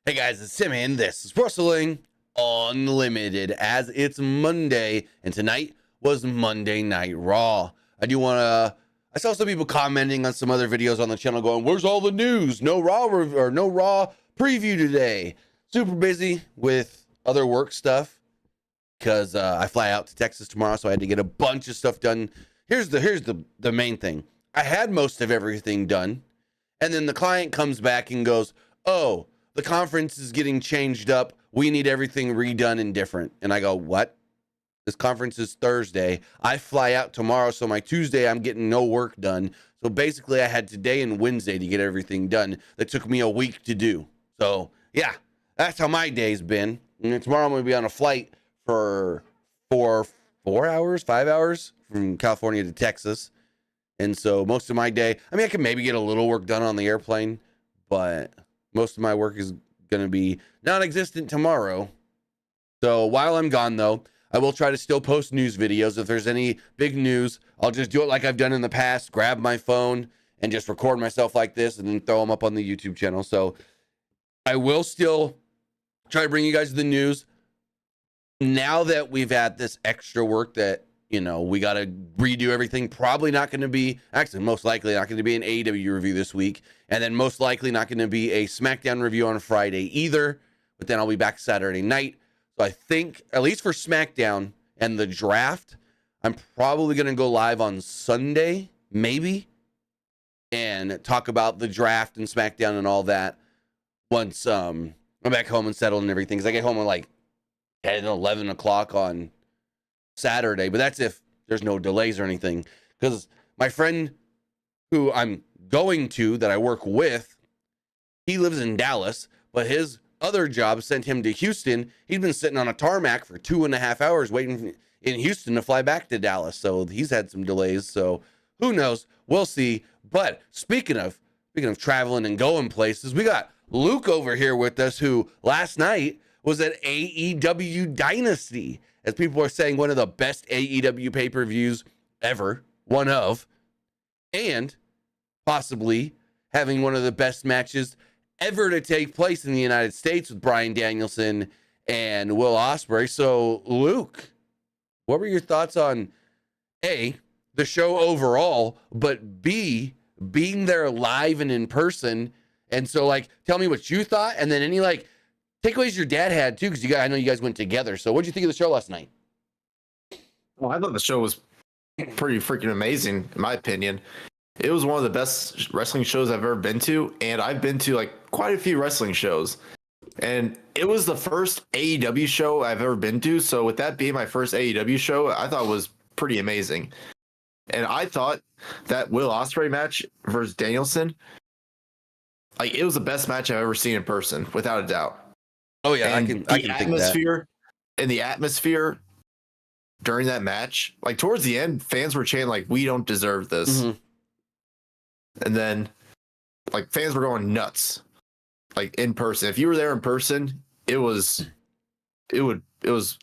Hey guys, it's Tim and this is Wrestling Unlimited as it's Monday and tonight was Monday Night Raw. I saw some people commenting on some other videos on the channel going, where's all the news? No Raw or no Raw preview today. Super busy with other work stuff because I fly out to Texas tomorrow, so I had to get a bunch of stuff done. Here's the main thing. I had most of everything done, and then the client comes back and goes, oh, the conference is getting changed up. We need everything redone and different. And I go, what? This conference is Thursday. I fly out tomorrow, so my Tuesday I'm getting no work done. So basically I had today and Wednesday to get everything done. That took me a week to do. So yeah, that's how my day's been. And then tomorrow I'm going to be on a flight for 5 hours from California to Texas. And so most of my day, I mean, I can maybe get a little work done on the airplane, but most of my work is going to be non-existent tomorrow. So while I'm gone, though, I will try to still post news videos. If there's any big news, I'll just do it like I've done in the past, grab my phone and just record myself like this and then throw them up on the YouTube channel. So I will still try to bring you guys the news. Now that we've had this extra work that, you know, we got to redo everything. Probably not going to be, actually, most likely not going to be an AEW review this week. And then most likely not going to be a SmackDown review on Friday either. But then I'll be back Saturday night. So I think, at least for SmackDown and the draft, I'm probably going to go live on Sunday, maybe, and talk about the draft and SmackDown and all that once I'm back home and settled and everything. Because I get home at like 10, 11 o'clock on Saturday, but that's if there's no delays or anything, because my friend who I'm going to that I work with, he lives in Dallas, but his other job sent him to Houston. He's been sitting on a tarmac for 2.5 hours waiting in Houston to fly back to Dallas, so he's had some delays. So who knows? We'll see. But speaking of traveling and going places, we got Luke over here with us, who last night was at AEW Dynasty. As people are saying, one of the best AEW pay-per-views ever, one of, and possibly having one of the best matches ever to take place in the United States with Bryan Danielson and Will Ospreay. So, Luke, what were your thoughts on, A, the show overall, but B, being there live and in person? And so, like, tell me what you thought, and then any, like, takeaways your dad had too, because I know you guys went together. So what'd you think of the show last night? Well, I thought the show was pretty freaking amazing, in my opinion. It was one of the best wrestling shows I've ever been to, and I've been to like quite a few wrestling shows. And it was the first AEW show I've ever been to. So with that being my first AEW show, I thought it was pretty amazing. And I thought that Will Ospreay match versus Danielson, like, it was the best match I've ever seen in person, without a doubt. Oh yeah, and I can think that. And the atmosphere during that match, like towards the end, fans were chanting like, "We don't deserve this," and then like fans were going nuts, like in person. If you were there in person, it was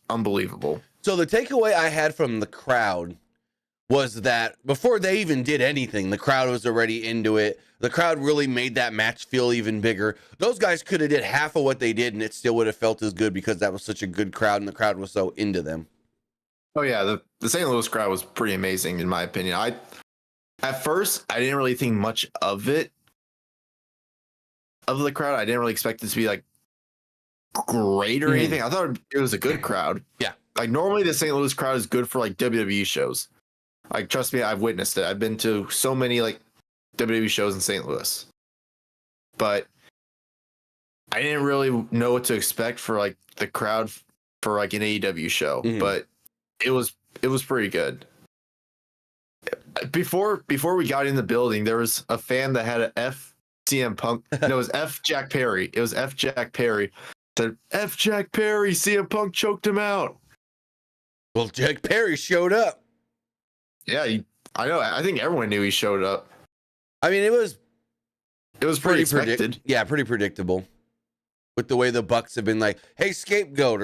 unbelievable. So the takeaway I had from the crowd was that before they even did anything, the crowd was already into it. The crowd really made that match feel even bigger. Those guys could have did half of what they did and it still would have felt as good because that was such a good crowd and the crowd was so into them. Oh yeah, the St. Louis crowd was pretty amazing in my opinion. At first I didn't really think much of it, of the crowd. I didn't really expect it to be like great or anything. I thought it was a good crowd. Yeah. Like normally the St. Louis crowd is good for like WWE shows. Like, trust me, I've witnessed it. I've been to so many like WWE shows in St. Louis, but I didn't really know what to expect for like the crowd for like an AEW show. But it was pretty good. Before we got in the building, there was a fan that had an F CM Punk. No, it was F Jack Perry. It was F Jack Perry. Said F Jack Perry. CM Punk choked him out. Well, Jack Perry showed up. Yeah, I know. I think everyone knew he showed up. I mean, it was pretty expected. Pretty predictable with the way the Bucks have been like, hey, scapegoat,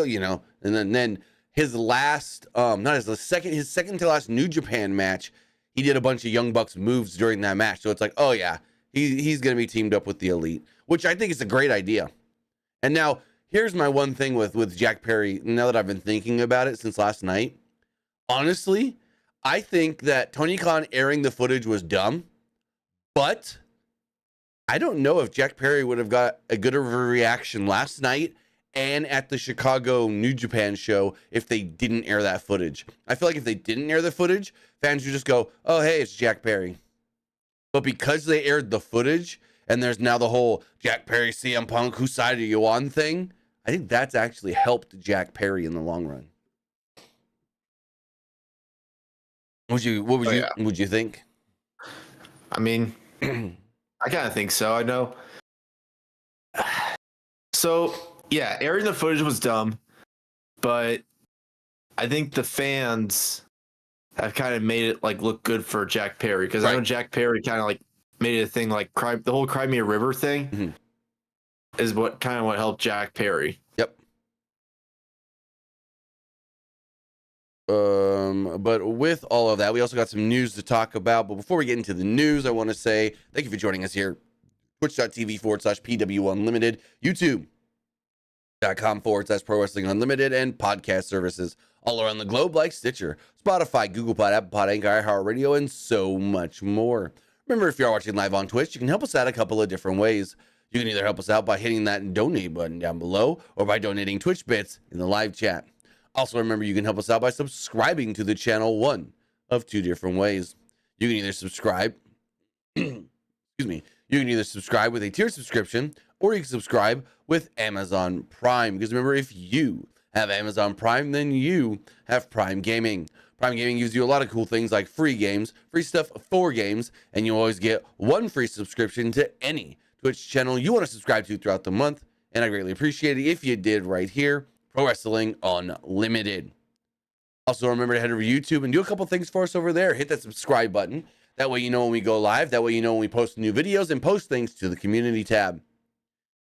you know. And then his last, his second to last New Japan match, he did a bunch of Young Bucks moves during that match. So it's like, oh yeah, he's going to be teamed up with the Elite, which I think is a great idea. And now here's my one thing with Jack Perry. Now that I've been thinking about it since last night, honestly, I think that Tony Khan airing the footage was dumb, but I don't know if Jack Perry would have got a good of a reaction last night and at the Chicago New Japan show if they didn't air that footage. I feel like if they didn't air the footage, fans would just go, oh, hey, it's Jack Perry. But because they aired the footage and there's now the whole Jack Perry, CM Punk, whose side are you on thing, I think that's actually helped Jack Perry in the long run. What would you think? I mean, I kind of think so. I know. So, yeah, airing the footage was dumb, but I think the fans have kind of made it like look good for Jack Perry, because I know Jack Perry kind of like made it a thing, like the whole Cry Me a River thing is what helped Jack Perry. Yep. But with all of that, we also got some news to talk about. But before we get into the news, I want to say thank you for joining us here. Twitch.tv/PWU Unlimited, YouTube.com/Pro Wrestling Unlimited, and podcast services all around the globe like Stitcher, Spotify, Google Pod, Apple Pod, Anchor, iHeartRadio, and so much more. Remember, if you're watching live on Twitch, you can help us out a couple of different ways. You can either help us out by hitting that donate button down below or by donating Twitch bits in the live chat. Also, remember, you can help us out by subscribing to the channel one of two different ways. You can either subscribe, excuse me, you can either subscribe with a tiered subscription, or you can subscribe with Amazon Prime. Because remember, if you have Amazon Prime, then you have Prime Gaming. Prime Gaming gives you a lot of cool things like free games, free stuff for games, and you always get one free subscription to any Twitch channel you want to subscribe to throughout the month. And I greatly appreciate it if you did right here. Pro Wrestling Unlimited. Also, remember to head over to YouTube and do a couple things for us over there. Hit that subscribe button. That way you know when we go live. That way you know when we post new videos and post things to the community tab.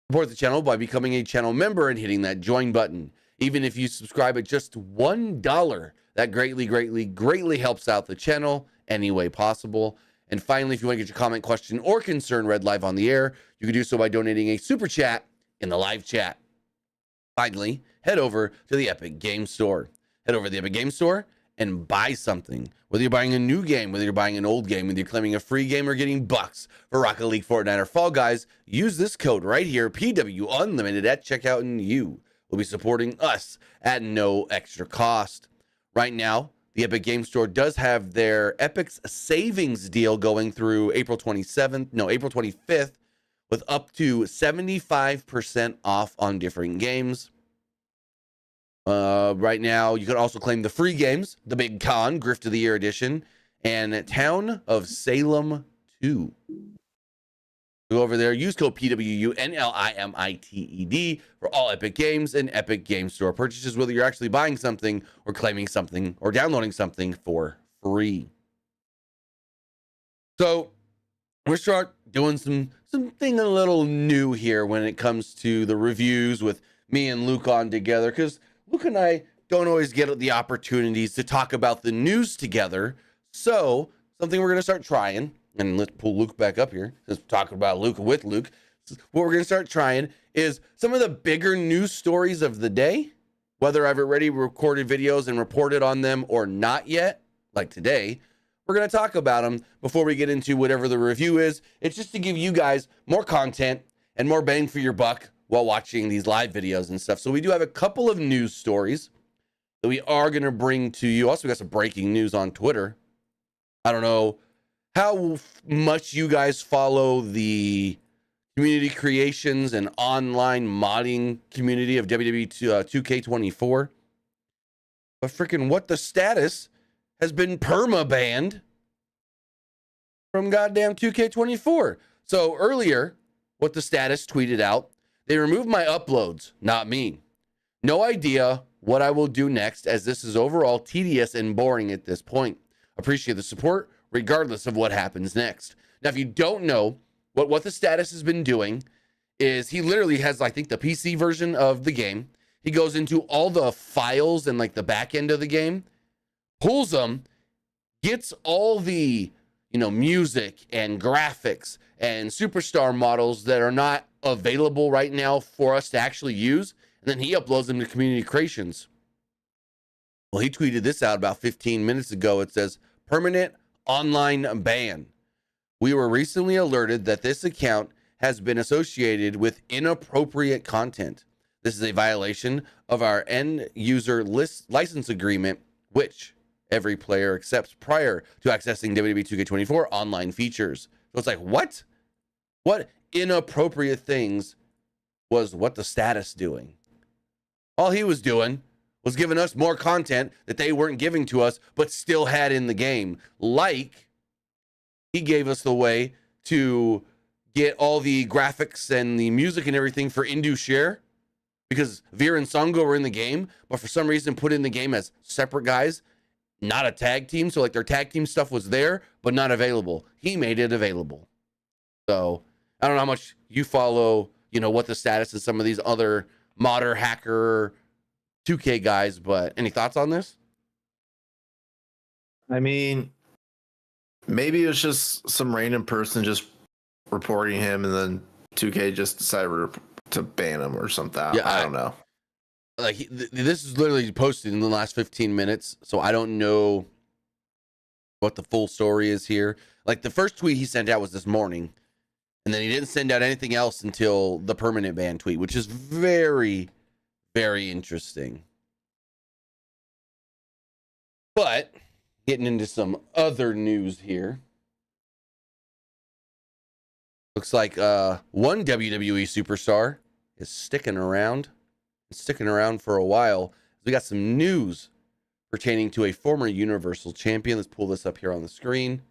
Support the channel by becoming a channel member and hitting that join button. Even if you subscribe at just $1, that greatly helps out the channel any way possible. And finally, if you want to get your comment, question, or concern read live on the air, you can do so by donating a super chat in the live chat. Finally, head over to the Epic Game Store. Head over to the Epic Game Store and buy something. Whether you're buying a new game, whether you're buying an old game, whether you're claiming a free game or getting bucks for Rocket League, Fortnite, or Fall Guys, use this code right here, PW Unlimited, at checkout, and you will be supporting us at no extra cost. Right now, the Epic Game Store does have their Epic's Savings deal going through April 25th, with up to 75% off on different games. Right now, you can also claim the free games, The Big Con, Grift of the Year Edition, and Town of Salem 2. Go over there, use code PWU NLIMITED for all Epic Games and Epic Game Store purchases, whether you're actually buying something or claiming something or downloading something for free. So, we're start doing something a little new here when it comes to the reviews with me and Luke on together, because Luke and I don't always get the opportunities to talk about the news together. So something we're going to start trying, and let's pull Luke back up here, let's talk about Luke with Luke. What we're going to start trying is some of the bigger news stories of the day, whether I've already recorded videos and reported on them or not yet, like today. We're going to talk about them before we get into whatever the review is. It's just to give you guys more content and more bang for your buck while watching these live videos and stuff. So we do have a couple of news stories that we are going to bring to you. Also, we got some breaking news on Twitter. I don't know how much you guys follow the community creations and online modding community of WWE 2K24. But freaking what the status has been perma-banned from goddamn 2K24. So earlier, what the status tweeted out, they removed my uploads, not me. No idea what I will do next, as this is overall tedious and boring at this point. Appreciate the support, regardless of what happens next. Now, if you don't know what the status has been doing, is he literally has, I think, the PC version of the game. He goes into all the files and like the back end of the game, pulls them, gets all the music and graphics and superstar models that are not available right now for us to actually use. And then he uploads them to community creations. Well, he tweeted this out about 15 minutes ago. It says, permanent online ban. We were recently alerted that this account has been associated with inappropriate content. This is a violation of our end user license agreement, which every player accepts prior to accessing WWE 2K24 online features. So it's like, what? What inappropriate things was what the status doing? All he was doing was giving us more content that they weren't giving to us, but still had in the game. Like, he gave us the way to get all the graphics and the music and everything for Indu Share, because Veer and Songo were in the game, but for some reason put in the game as separate guys, not a tag team. So like their tag team stuff was there, but not available. He made it available. So I don't know how much you follow, you know, what the status of some of these other modder hacker 2K guys, but any thoughts on this? I mean, maybe it was just some random person just reporting him, and then 2K just decided to ban him or something. Yeah, I don't know. Like this is literally posted in the last 15 minutes, so I don't know what the full story is here. Like the first tweet he sent out was this morning, and then he didn't send out anything else until the permanent ban tweet, which is very, very interesting. But getting into some other news here. Looks like one WWE superstar is sticking around for a while. We got some news pertaining to a former Universal Champion. Let's pull this up here on the screen.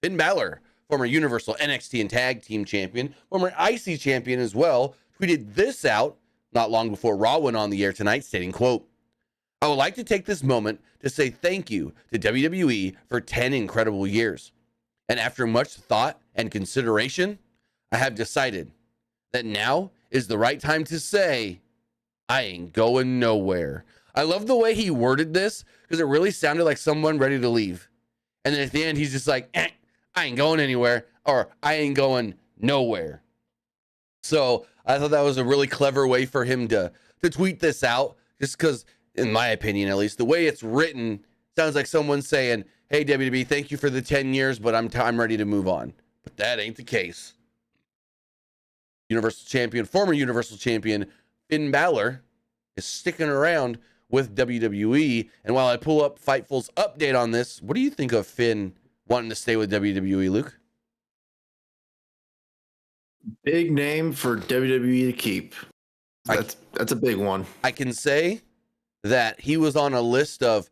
Finn Balor, former Universal NXT and Tag Team Champion, former IC Champion as well, tweeted this out not long before Raw went on the air tonight, stating, quote, I would like to take this moment to say thank you to WWE for 10 incredible years. And after much thought and consideration, I have decided that now is the right time to say, I ain't going nowhere. I love the way he worded this because it really sounded like someone ready to leave. And then at the end, he's just like, I ain't going anywhere, or I ain't going nowhere. So I thought that was a really clever way for him to tweet this out, just because, in my opinion, at least, the way it's written sounds like someone saying, hey, WWE, thank you for the 10 years, but I'm ready to move on. But that ain't the case. Universal Champion, former Universal Champion, Finn Balor is sticking around with WWE. And while I pull up Fightful's update on this, what do you think of Finn wanting to stay with WWE, Luke? Big name for WWE to keep. That's a big one. I can say that he was on a list of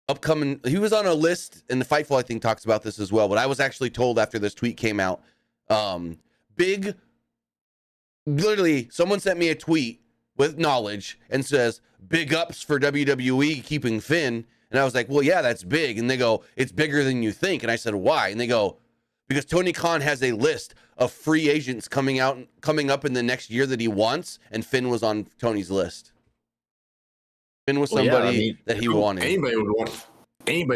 upcoming. He was on a list, and the Fightful, I think, talks about this as well. But I was actually told after this tweet came out, literally, someone sent me a tweet with knowledge and says, big ups for WWE keeping Finn. And I was like, well, yeah, that's big. And they go, it's bigger than you think. And I said, why? And they go, because Tony Khan has a list of free agents coming up in the next year that he wants. And Finn was on Tony's list. Finn was somebody that he wanted. Anybody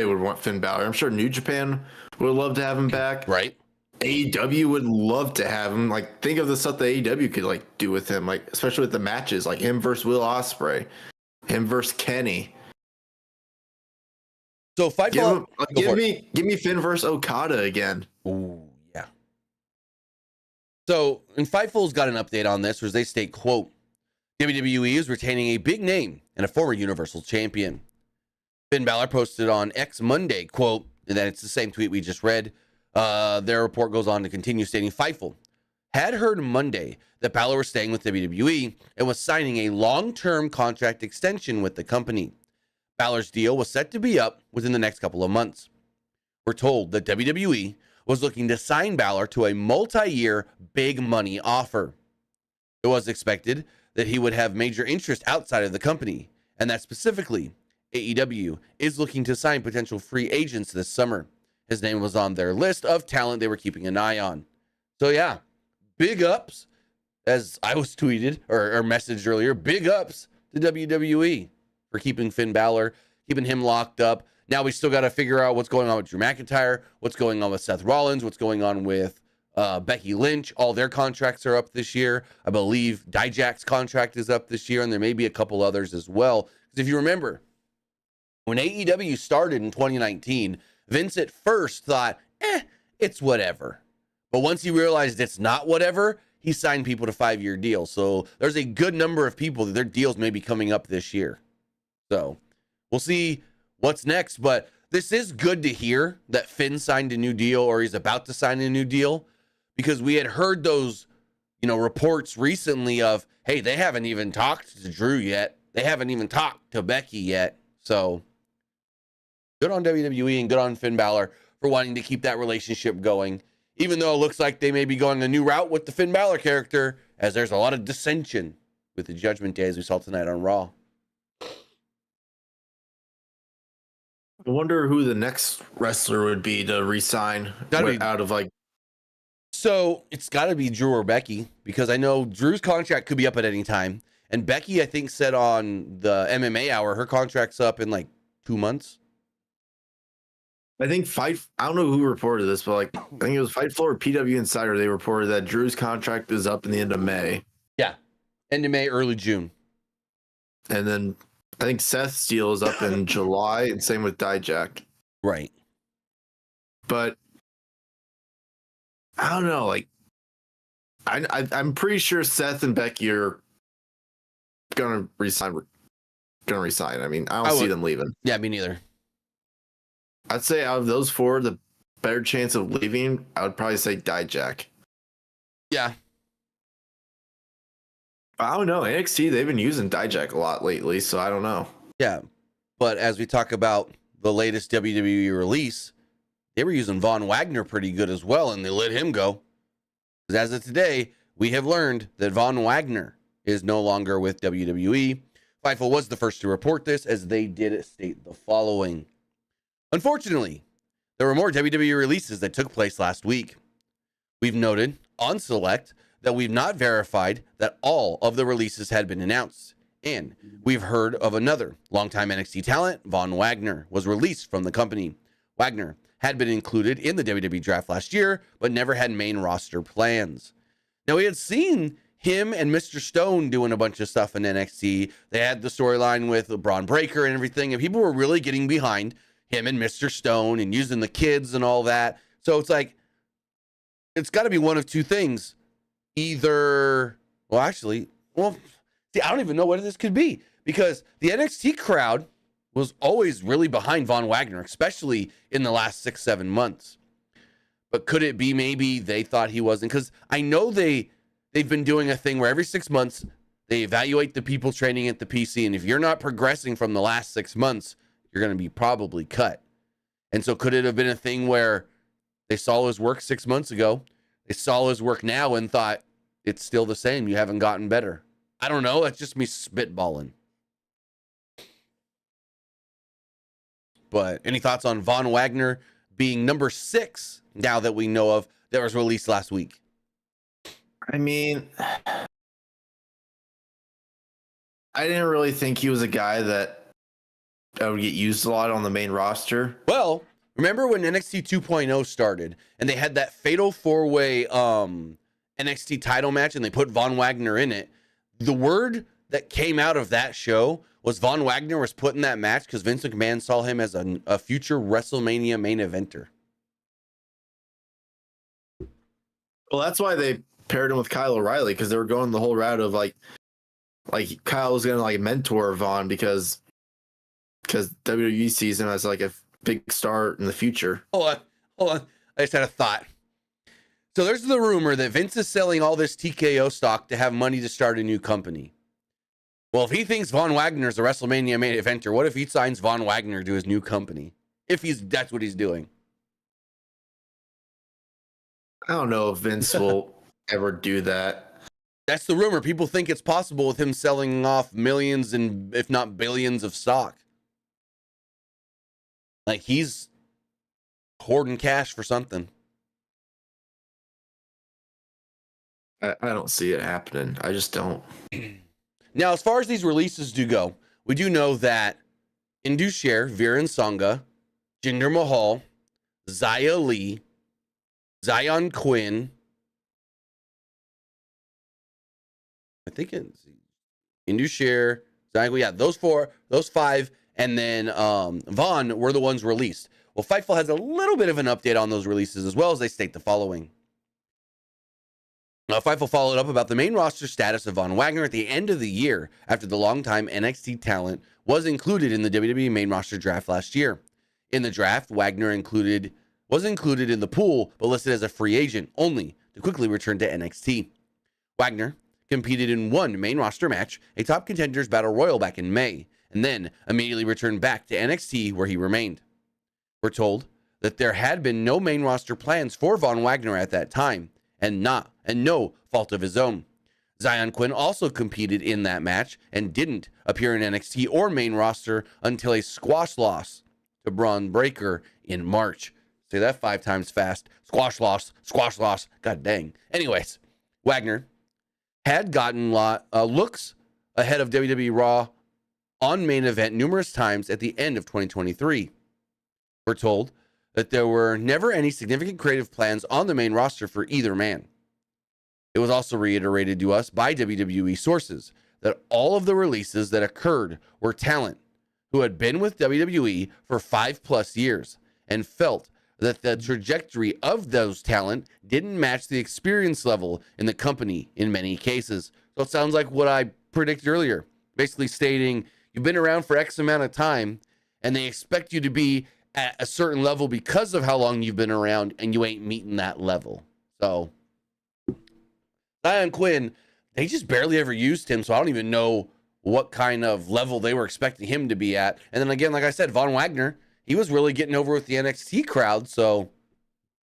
would want Finn Balor. I'm sure New Japan would love to have him back. Right. AEW would love to have him. Like, think of the stuff that AEW could like do with him, like especially with the matches, like him versus Will Ospreay, him versus Kenny. So Fightful, give me Finn versus Okada again. Ooh, yeah. So, and Fightful's got an update on this, where they state, quote, WWE is retaining a big name and a former Universal Champion. Finn Balor posted on X Monday, quote, and then it's the same tweet we just read. Their report goes on to continue stating, Fightful had heard Monday that Balor was staying with WWE and was signing a long-term contract extension with the company. Balor's deal was set to be up within the next couple of months. We're told that WWE was looking to sign Balor to a multi-year big money offer. It was expected that he would have major interest outside of the company, and that specifically, AEW is looking to sign potential free agents this summer. His name was on their list of talent they were keeping an eye on. So yeah, big ups, as I was tweeted or messaged earlier, big ups to WWE for keeping Finn Balor, keeping him locked up. Now we still got to figure out what's going on with Drew McIntyre, what's going on with Seth Rollins, what's going on with Becky Lynch, all their contracts are up this year. I believe Dijak's contract is up this year, and there may be a couple others as well. Because if you remember, when AEW started in 2019, Vince at first thought, it's whatever. But once he realized it's not whatever, he signed people to 5-year deals. So there's a good number of people that their deals may be coming up this year. So we'll see what's next. But this is good to hear that Finn signed a new deal, or he's about to sign a new deal, because we had heard those, reports recently of, hey, they haven't even talked to Drew yet. They haven't even talked to Becky yet. So good on WWE and good on Finn Balor for wanting to keep that relationship going, even though it looks like they may be going a new route with the Finn Balor character, as there's a lot of dissension with the Judgment Day, as we saw tonight on Raw. I wonder who the next wrestler would be to re-sign out of like. So it's got to be Drew or Becky, because I know Drew's contract could be up at any time. And Becky, I think, said on the MMA Hour, her contract's up in like 2 months. I think I don't know who reported this, but like, I think it was Fightful or PW Insider. They reported that Drew's contract is up in the end of May. Yeah. End of May, early June. And then I think Seth's deal is up in July, and same with Dijak. Right. But I don't know. Like, I'm pretty sure Seth and Becky are gonna resign. I mean, I don't see them leaving. Yeah, me neither. I'd say out of those four, the better chance of leaving, I would probably say Dijak. Yeah. I don't know. NXT, they've been using Dijak a lot lately, so I don't know. Yeah. But as we talk about the latest WWE release, they were using Von Wagner pretty good as well, and they let him go. Because as of today, we have learned that Von Wagner is no longer with WWE. Fightful was the first to report this, as they did state the following. Unfortunately, there were more WWE releases that took place last week. We've noted on Select that we've not verified that all of the releases had been announced. And we've heard of another longtime NXT talent, Von Wagner, was released from the company. Wagner had been included in the WWE draft last year, but never had main roster plans. Now, we had seen him and Mr. Stone doing a bunch of stuff in NXT. They had the storyline with Braun Breaker and everything, and people were really getting behind him and Mr. Stone and using the kids and all that. So it's like, it's got to be one of two things. Either, I don't even know what this could be, because the NXT crowd was always really behind Von Wagner, especially in the last 6-7 months. But could it be maybe they thought he wasn't? Because I know they've been doing a thing where every 6 months they evaluate the people training at the PC, and if you're not progressing from the last 6 months, you're going to be probably cut. And so could it have been a thing where they saw his work 6 months ago, they saw his work now and thought, it's still the same, you haven't gotten better? I don't know. That's just me spitballing. But any thoughts on Von Wagner being number 6 now that we know of, that was released last week? I mean, I didn't really think he was a guy that would get used a lot on the main roster. Well, remember when NXT 2.0 started and they had that fatal 4-way NXT title match and they put Von Wagner in it? The word that came out of that show was Von Wagner was put in that match because Vince McMahon saw him as a future WrestleMania main eventer. Well, that's why they paired him with Kyle O'Reilly, because they were going the whole route of like Kyle was gonna like mentor Von because WWE sees him as like a big star in the future. Hold on. I just had a thought. So there's the rumor that Vince is selling all this TKO stock to have money to start a new company. Well, if he thinks Von Wagner's a WrestleMania main eventer, what if he signs Von Wagner to his new company? If that's what he's doing. I don't know if Vince will ever do that. That's the rumor. People think it's possible with him selling off millions and if not billions of stock. Like he's hoarding cash for something. I don't see it happening. I just don't. Now, as far as these releases do go, we do know that Indus Sher, Viren Sangha, Jinder Mahal, Xia Li, Zion Quinn, I think it's Indusher, Zygo, yeah, those 5, and then Vaughn were the ones released. Well, Fightful has a little bit of an update on those releases, as well as they state the following. Fightful followed up about the main roster status of Von Wagner at the end of the year after the longtime NXT talent was included in the WWE main roster draft last year. In the draft, Wagner was included in the pool, but listed as a free agent only to quickly return to NXT. Wagner competed in one main roster match, a Top Contenders Battle Royal back in May, and then immediately returned back to NXT where he remained. We're told that there had been no main roster plans for Von Wagner at that time, and no fault of his own. Zion Quinn also competed in that match and didn't appear in NXT or main roster until a squash loss to Braun Breaker in March. Say that 5 times fast. Squash loss. God dang. Anyways, Wagner had gotten looks ahead of WWE Raw on main event numerous times at the end of 2023. We're told that there were never any significant creative plans on the main roster for either man. It was also reiterated to us by WWE sources that all of the releases that occurred were talent who had been with WWE for 5+ years and felt that the trajectory of those talent didn't match the experience level in the company in many cases. So it sounds like what I predicted earlier, basically stating you've been around for X amount of time and they expect you to be at a certain level because of how long you've been around, and you ain't meeting that level. So Zion Quinn, they just barely ever used him, so I don't even know what kind of level they were expecting him to be at. And then again, like I said, Von Wagner, he was really getting over with the NXT crowd, so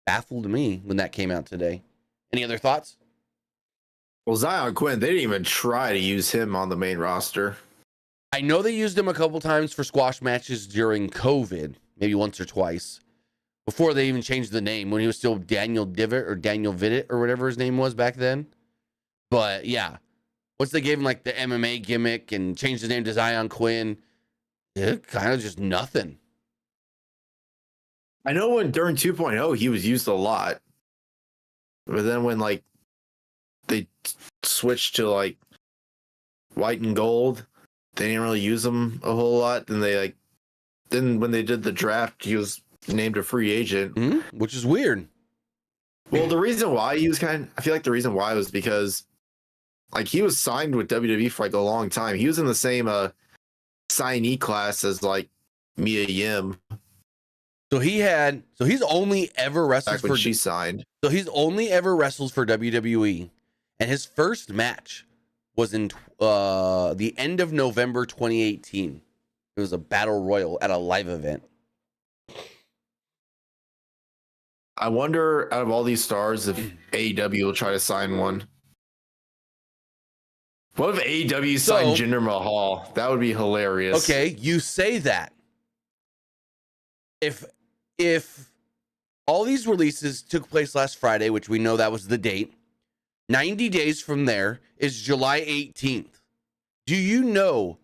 baffled me when that came out today. Any other thoughts? Well, Zion Quinn, they didn't even try to use him on the main roster. I know they used him a couple times for squash matches during COVID, maybe once or twice, before they even changed the name, when he was still Daniel Divot or Daniel Vidit or whatever his name was back then. But yeah, once they gave him like the MMA gimmick and changed his name to Zion Quinn, it kind of just nothing. I know when during 2.0 he was used a lot, but then when like they switched to like white and gold, they didn't really use him a whole lot. Then when they did the draft, he was named a free agent, which is weird. Well, the reason why I feel like the reason why was because like he was signed with WWE for like a long time. He was in the same signee class as like Mia Yim. So he's only ever wrestled when she signed. So he's only ever wrestled for WWE, and his first match was in the end of November 2018. It was a battle royal at a live event. I wonder, out of all these stars, if AEW will try to sign one. What if AEW signed Jinder Mahal? That would be hilarious. Okay, you say that. If all these releases took place last Friday, which we know that was the date, 90 days from there is July 18th. Do you know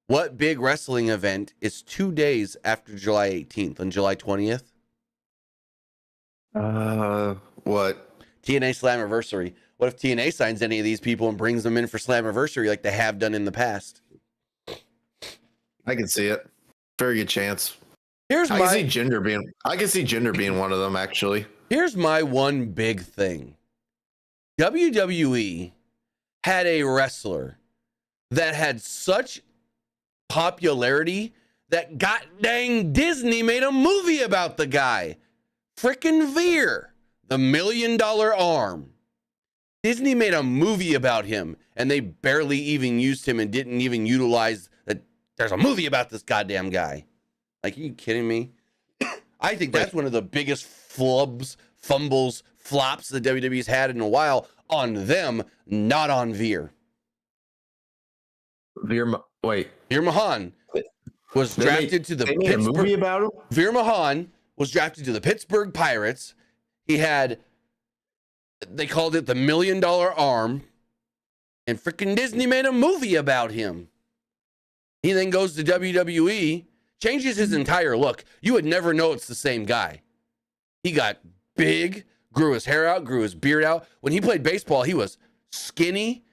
what big wrestling event is 2 days after July 18th, on July 20th? What? TNA Slammiversary. What if TNA signs any of these people and brings them in for Slammiversary like they have done in the past? I can see it. Very good chance. I can see Jinder being one of them, actually. Here's my one big thing. WWE had a wrestler that had such popularity that god dang Disney made a movie about the guy. Frickin' Veer, the $1 Million Arm. Disney made a movie about him, and they barely even used him and didn't even utilize that there's a movie about this goddamn guy. Like, are you kidding me? I think that's one of the biggest fumbles, flops that WWE's had in a while on them, not on Veer. Veer Mahan was drafted to the Pittsburgh. A movie about him? Veer Mahan was drafted to the Pittsburgh Pirates. They called it the $1 Million Arm, and freaking Disney made a movie about him. He then goes to WWE, changes his entire look. You would never know it's the same guy. He got big, grew his hair out, grew his beard out. When he played baseball, he was skinny,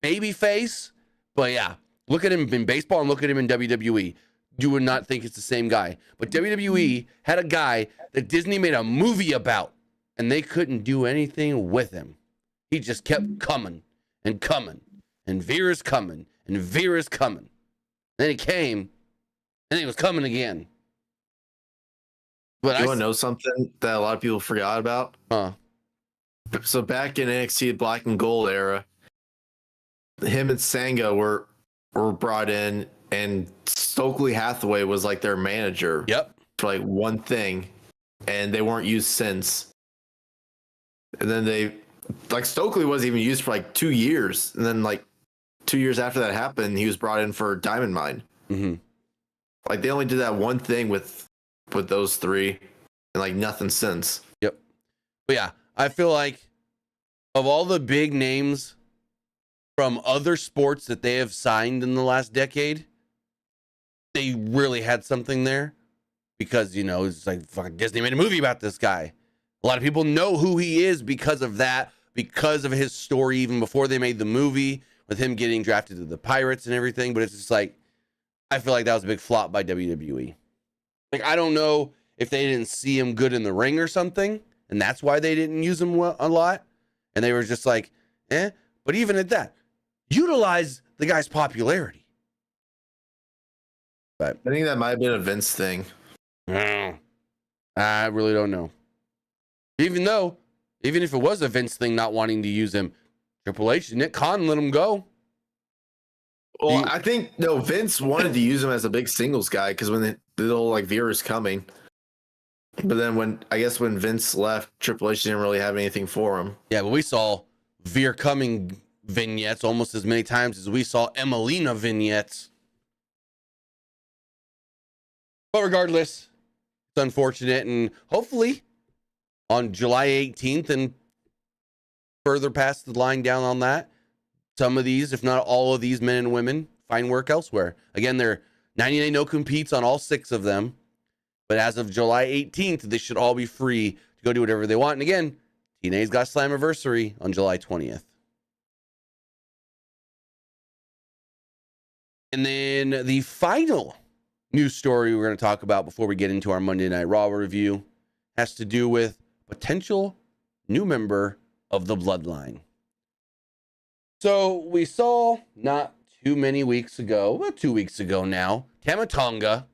baby face, but yeah, look at him in baseball and look at him in WWE. You would not think it's the same guy. But WWE had a guy that Disney made a movie about, and they couldn't do anything with him. He just kept coming and coming, and Vera's coming, and Vera's coming. Then he came, and he was coming again. But you want to know something that a lot of people forgot about? So back in NXT Black and Gold era, him and Sanga were brought in, and Stokely Hathaway was like their manager. Yep. For like one thing, and they weren't used since. And then Stokely wasn't even used for like 2 years, and then like 2 years after that happened, he was brought in for Diamond Mine. Mm-hmm. Like they only did that one thing with those three, and like nothing since. Yep. But yeah, I feel like of all the big names from other sports that they have signed in the last decade, they really had something there, because, you know, it's like fucking Disney made a movie about this guy. A lot of people know who he is because of that, because of his story even before they made the movie, with him getting drafted to the Pirates and everything. But it's just like, I feel like that was a big flop by WWE. Like, I don't know if they didn't see him good in the ring or something, and that's why they didn't use him a lot. And they were just like, eh. But even at that, utilize the guy's popularity. But I think that might have been a Vince thing. I really don't know. Even if it was a Vince thing not wanting to use him, Triple H, Nick Khan let him go. Well, I think Vince wanted to use him as a big singles guy, because when the whole like Vera's coming, but then when Vince left, Triple H didn't really have anything for him. Yeah, but we saw Veer coming vignettes almost as many times as we saw Emelina vignettes. But regardless, it's unfortunate, and hopefully on July 18th and further past the line down on that, some of these, if not all of these men and women, find work elsewhere. Again, there are 99 no competes on all 6 of them, but as of July 18th, they should all be free to go do whatever they want. And again, TNA's got Slammiversary on July 20th. And then the final news story we're going to talk about before we get into our Monday Night Raw review has to do with potential new member of the Bloodline. So we saw not too many weeks ago, well, 2 weeks ago now, Tama Tonga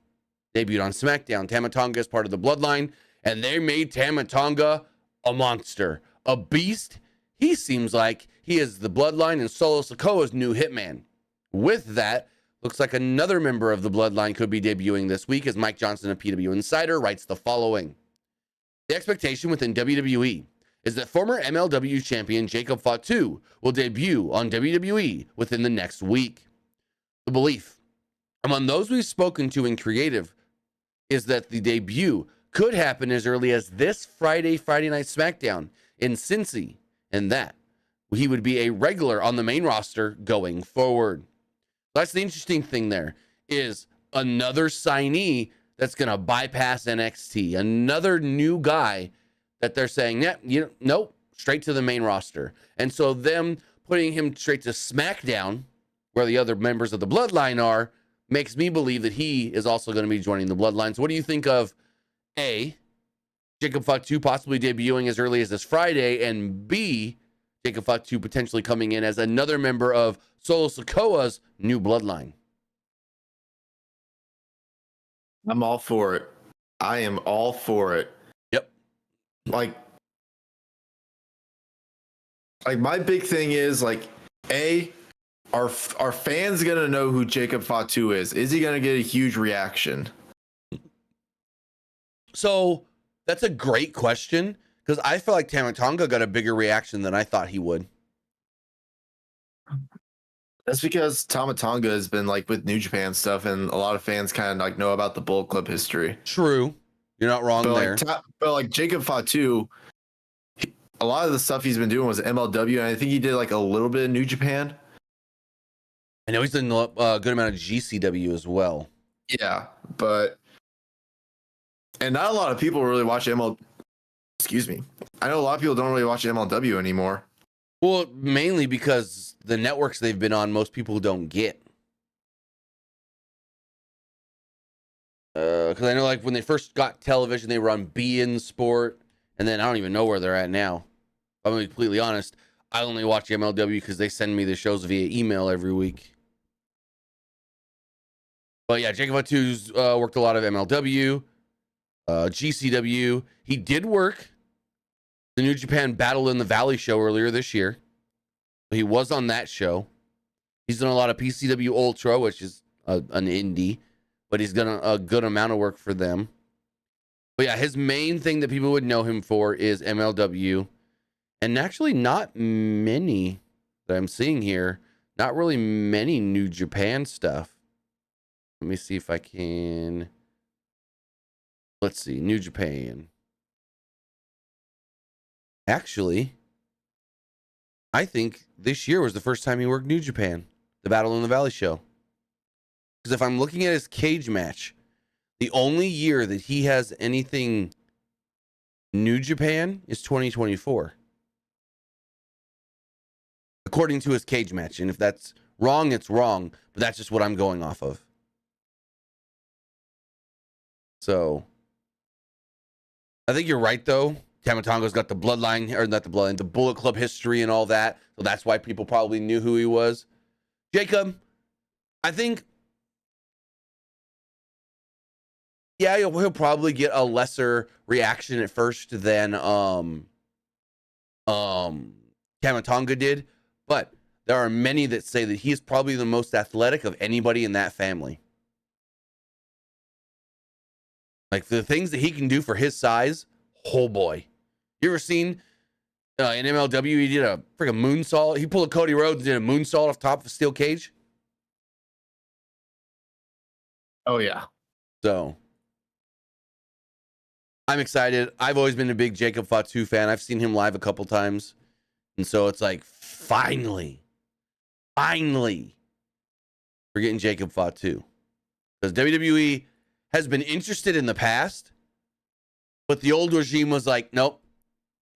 debuted on SmackDown. Tama Tonga is part of the Bloodline, and they made Tama Tonga a monster, a beast. He seems like he is the Bloodline and Solo Sikoa's new hitman. With that, looks like another member of the Bloodline could be debuting this week, as Mike Johnson of PWU Insider writes the following. The expectation within WWE is that former MLW champion Jacob Fatu will debut on WWE within the next week. The belief among those we've spoken to in creative is that the debut could happen as early as this Friday Night SmackDown in Cincy, and that he would be a regular on the main roster going forward. That's the interesting thing there, is another signee that's going to bypass NXT, another new guy that they're saying, yeah, nope, straight to the main roster. And so them putting him straight to SmackDown, where the other members of the Bloodline are, makes me believe that he is also going to be joining the Bloodline. So what do you think of A, Jacob Fatu possibly debuting as early as this Friday, and B, Jacob Fatu potentially coming in as another member of Solo Sikoa's new Bloodline? I'm all for it. I am all for it. Yep. Like my big thing is are fans gonna know who Jacob Fatu is? Is he gonna get a huge reaction? So that's a great question, because I feel like Tama Tonga got a bigger reaction than I thought he would. That's because Tama Tonga has been like with New Japan stuff, and a lot of fans kind of like know about the Bullet Club history. True, you're not wrong there. But like Jacob Fatu, a lot of the stuff he's been doing was MLW, and I think he did like a little bit of New Japan. I know he's done a good amount of GCW as well. Yeah, and not a lot of people really watch Excuse me. I know a lot of people don't really watch MLW anymore. Well, mainly because the networks they've been on, most people don't get. Because I know, like, when they first got television, they were on beIN Sport, and then I don't even know where they're at now. I'm gonna be completely honest. I only watch MLW because they send me the shows via email every week. But yeah, Jacob Fatu's worked a lot of MLW, GCW. He did work the New Japan Battle in the Valley show earlier this year. He was on that show. He's done a lot of PCW Ultra, which is an indie, but he's done a good amount of work for them. But yeah, his main thing that people would know him for is MLW. And actually not many that I'm seeing here. Not really many New Japan stuff. Let me see if I can. Let's see, New Japan. Actually, I think this year was the first time he worked New Japan, the Battle in the Valley show. Because if I'm looking at his cage match, the only year that he has anything New Japan is 2024. According to his cage match. And if that's wrong, it's wrong. But that's just what I'm going off of. So, I think you're right, though. Tama Tonga's got the bloodline, or not the bloodline, the Bullet Club history and all that. So that's why people probably knew who he was. Jacob, I think, yeah, he'll probably get a lesser reaction at first than Tama Tonga did. But there are many that say that he is probably the most athletic of anybody in that family. Like the things that he can do for his size, oh boy. You ever seen in MLW, he did a freaking moonsault. He pulled a Cody Rhodes and did a moonsault off top of a steel cage. Oh, yeah. So I'm excited. I've always been a big Jacob Fatu fan. I've seen him live a couple times. And so it's like, finally, we're getting Jacob Fatu. Because WWE has been interested in the past, but the old regime was like, nope.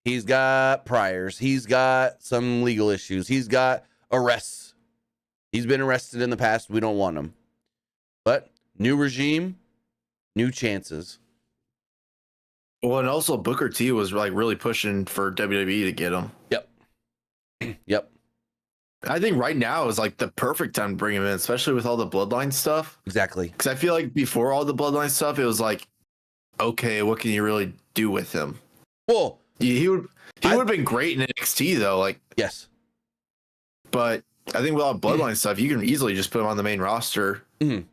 He's got priors. He's got some legal issues. He's got arrests. He's been arrested in the past. We don't want him. But new regime, new chances. Well, and also Booker T was like really pushing for WWE to get him. Yep. Yep. I think right now is like the perfect time to bring him in, especially with all the bloodline stuff. Exactly. Because I feel like before all the bloodline stuff, it was like, okay, what can you really do with him? Well, he would have been great in NXT though, like yes. But I think with all bloodline stuff, you can easily just put him on the main roster. Mm-hmm.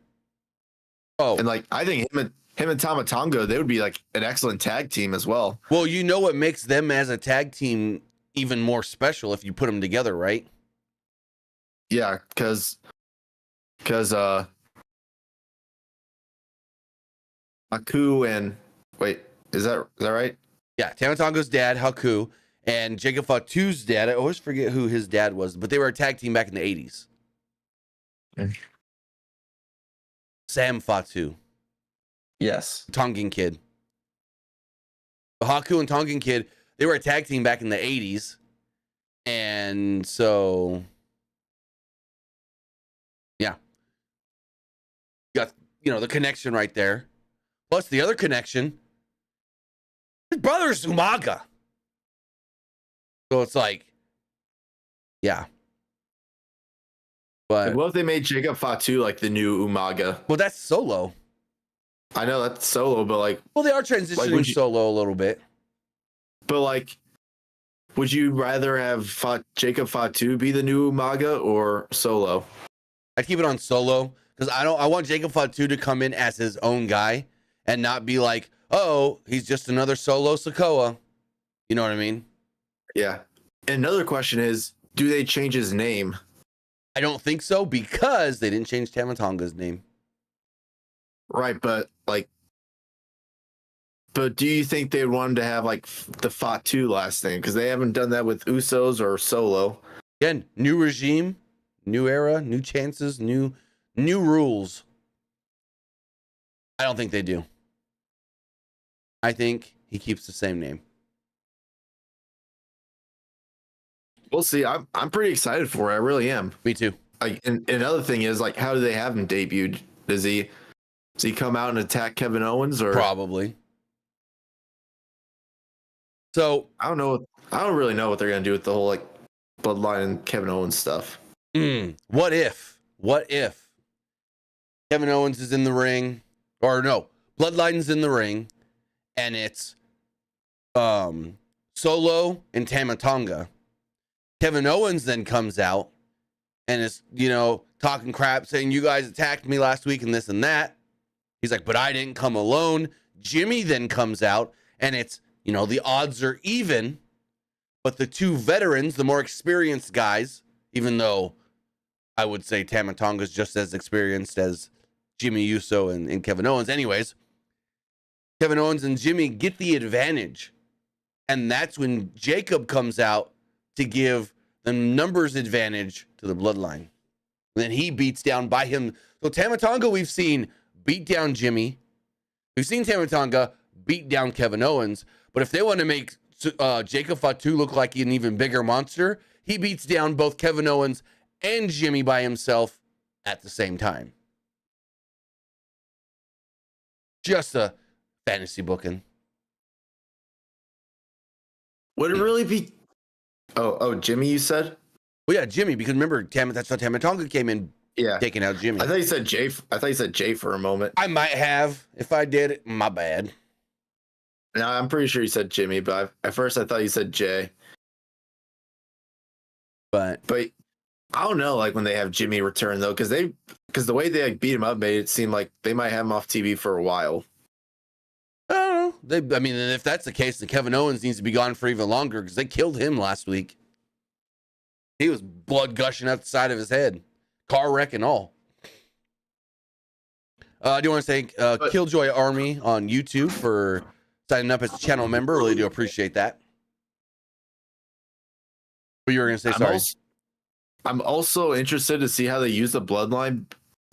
Oh, and like I think him and Tama Tonga, they would be like an excellent tag team as well. Well, you know what makes them as a tag team even more special if you put them together, right? Yeah, because Haku and wait, is that right? Yeah, Tama Tonga's dad, Haku, and Jacob Fatu's dad. I always forget who his dad was, but they were a tag team back in the 80s. Sam Fatu. Yes. Tongan Kid. Haku and Tongan Kid, they were a tag team back in the 80s. And so, yeah. You got, the connection right there. Plus the other connection, his brother's Umaga. So it's like, yeah. But what if they made Jacob Fatu like the new Umaga? Well, that's Solo. I know that's Solo, but like, well, they are transitioning Solo a little bit. But like, would you rather have Jacob Fatu be the new Umaga or Solo? I'd keep it on Solo because I want Jacob Fatu to come in as his own guy and not be like, oh, he's just another Solo Sikoa. You know what I mean? Yeah. Another question is, do they change his name? I don't think so because they didn't change Tama Tonga's name. Right, but do you think they'd want him to have like the Fatu last name? Because they haven't done that with Usos or Solo. Again, new regime, new era, new chances, new rules. I don't think they do. I think he keeps the same name. We'll see. I'm pretty excited for it. I really am. Me too. Like, and another thing is like, how do they have him debuted? Does he come out and attack Kevin Owens or Probably. So I don't know. I don't really know what they're gonna do with the whole like Bloodline and Kevin Owens stuff. what if Kevin Owens is in the ring, or no, Bloodline's in the ring, and it's Solo and Tama Tonga. Kevin Owens then comes out and is, talking crap, saying, you guys attacked me last week and this and that. He's like, but I didn't come alone. Jimmy then comes out and it's, the odds are even, but the two veterans, the more experienced guys, even though I would say Tama Tonga's just as experienced as Jimmy Uso and Kevin Owens. Anyways, Kevin Owens and Jimmy get the advantage. And that's when Jacob comes out to give the numbers advantage to the Bloodline. And then he beats down by him. So Tama Tonga, we've seen beat down Jimmy. We've seen Tama Tonga beat down Kevin Owens. But if they want to make Jacob Fatu look like an even bigger monster, he beats down both Kevin Owens and Jimmy by himself at the same time. Just a fantasy booking. Would it really be? Oh, Jimmy, you said? Well, yeah, Jimmy, because remember, that's how Tama Tonga came in, taking out Jimmy. I thought you said Jay. I thought you said Jay for a moment. I might have. If I did, my bad. No, I'm pretty sure you said Jimmy, but at first I thought you said Jay. But I don't know, like when they have Jimmy return though, because the way they beat him up made it seem like they might have him off TV for a while. I don't know. And if that's the case, then Kevin Owens needs to be gone for even longer because they killed him last week. He was blood gushing out the side of his head, car wreck and all. I do want to thank Killjoy Army on YouTube for signing up as a channel member. Really do appreciate that. What you were going to say? Sorry. I'm also interested to see how they use the Bloodline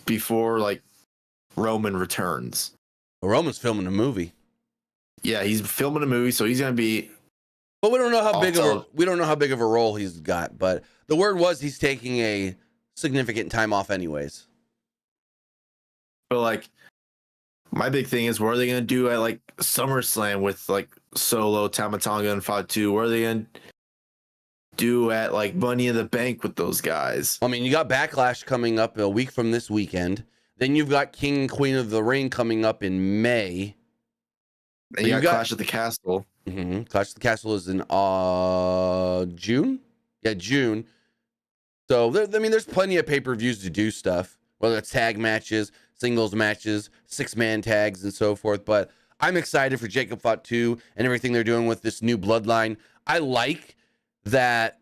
before like Roman returns. Well, Roman's filming a movie. Yeah, he's filming a movie, so he's going to be. But we don't know how big of a role he's got. But the word was he's taking a significant time off, anyways. But like, my big thing is, what are they going to do at like SummerSlam with like Solo, Tama Tonga, and Fatu? What are they going to do at like Money in the Bank with those guys? I mean, you got Backlash coming up a week from this weekend. Then you've got King and Queen of the Ring coming up in May. And you got Clash at the Castle. Mm-hmm. Clash at the Castle is in June. Yeah, June. So there's plenty of pay-per-views to do stuff, whether it's tag matches, singles matches, 6-man tags, and so forth. But I'm excited for Jacob Fatu and everything they're doing with this new Bloodline. I like that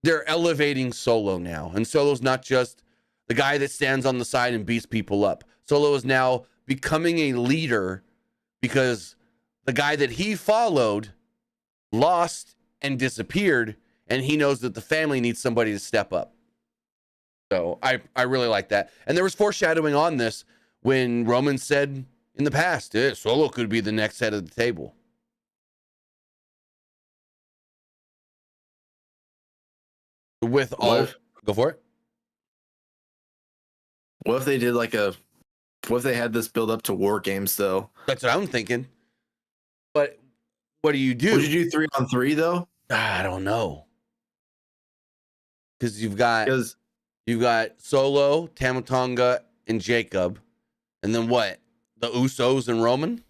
they're elevating Solo now, and Solo's not just the guy that stands on the side and beats people up. Solo is now becoming a leader because the guy that he followed lost and disappeared, and he knows that the family needs somebody to step up. So I really like that. And there was foreshadowing on this when Roman said in the past, Solo could be the next head of the table. With all, go for it. What if they did what if they had this build up to War Games though? That's what I'm thinking. But what do you do? Would you do 3-on-3 though? I don't know. Because you've got Solo, Tama Tonga, and Jacob. And then what? The Usos and Roman?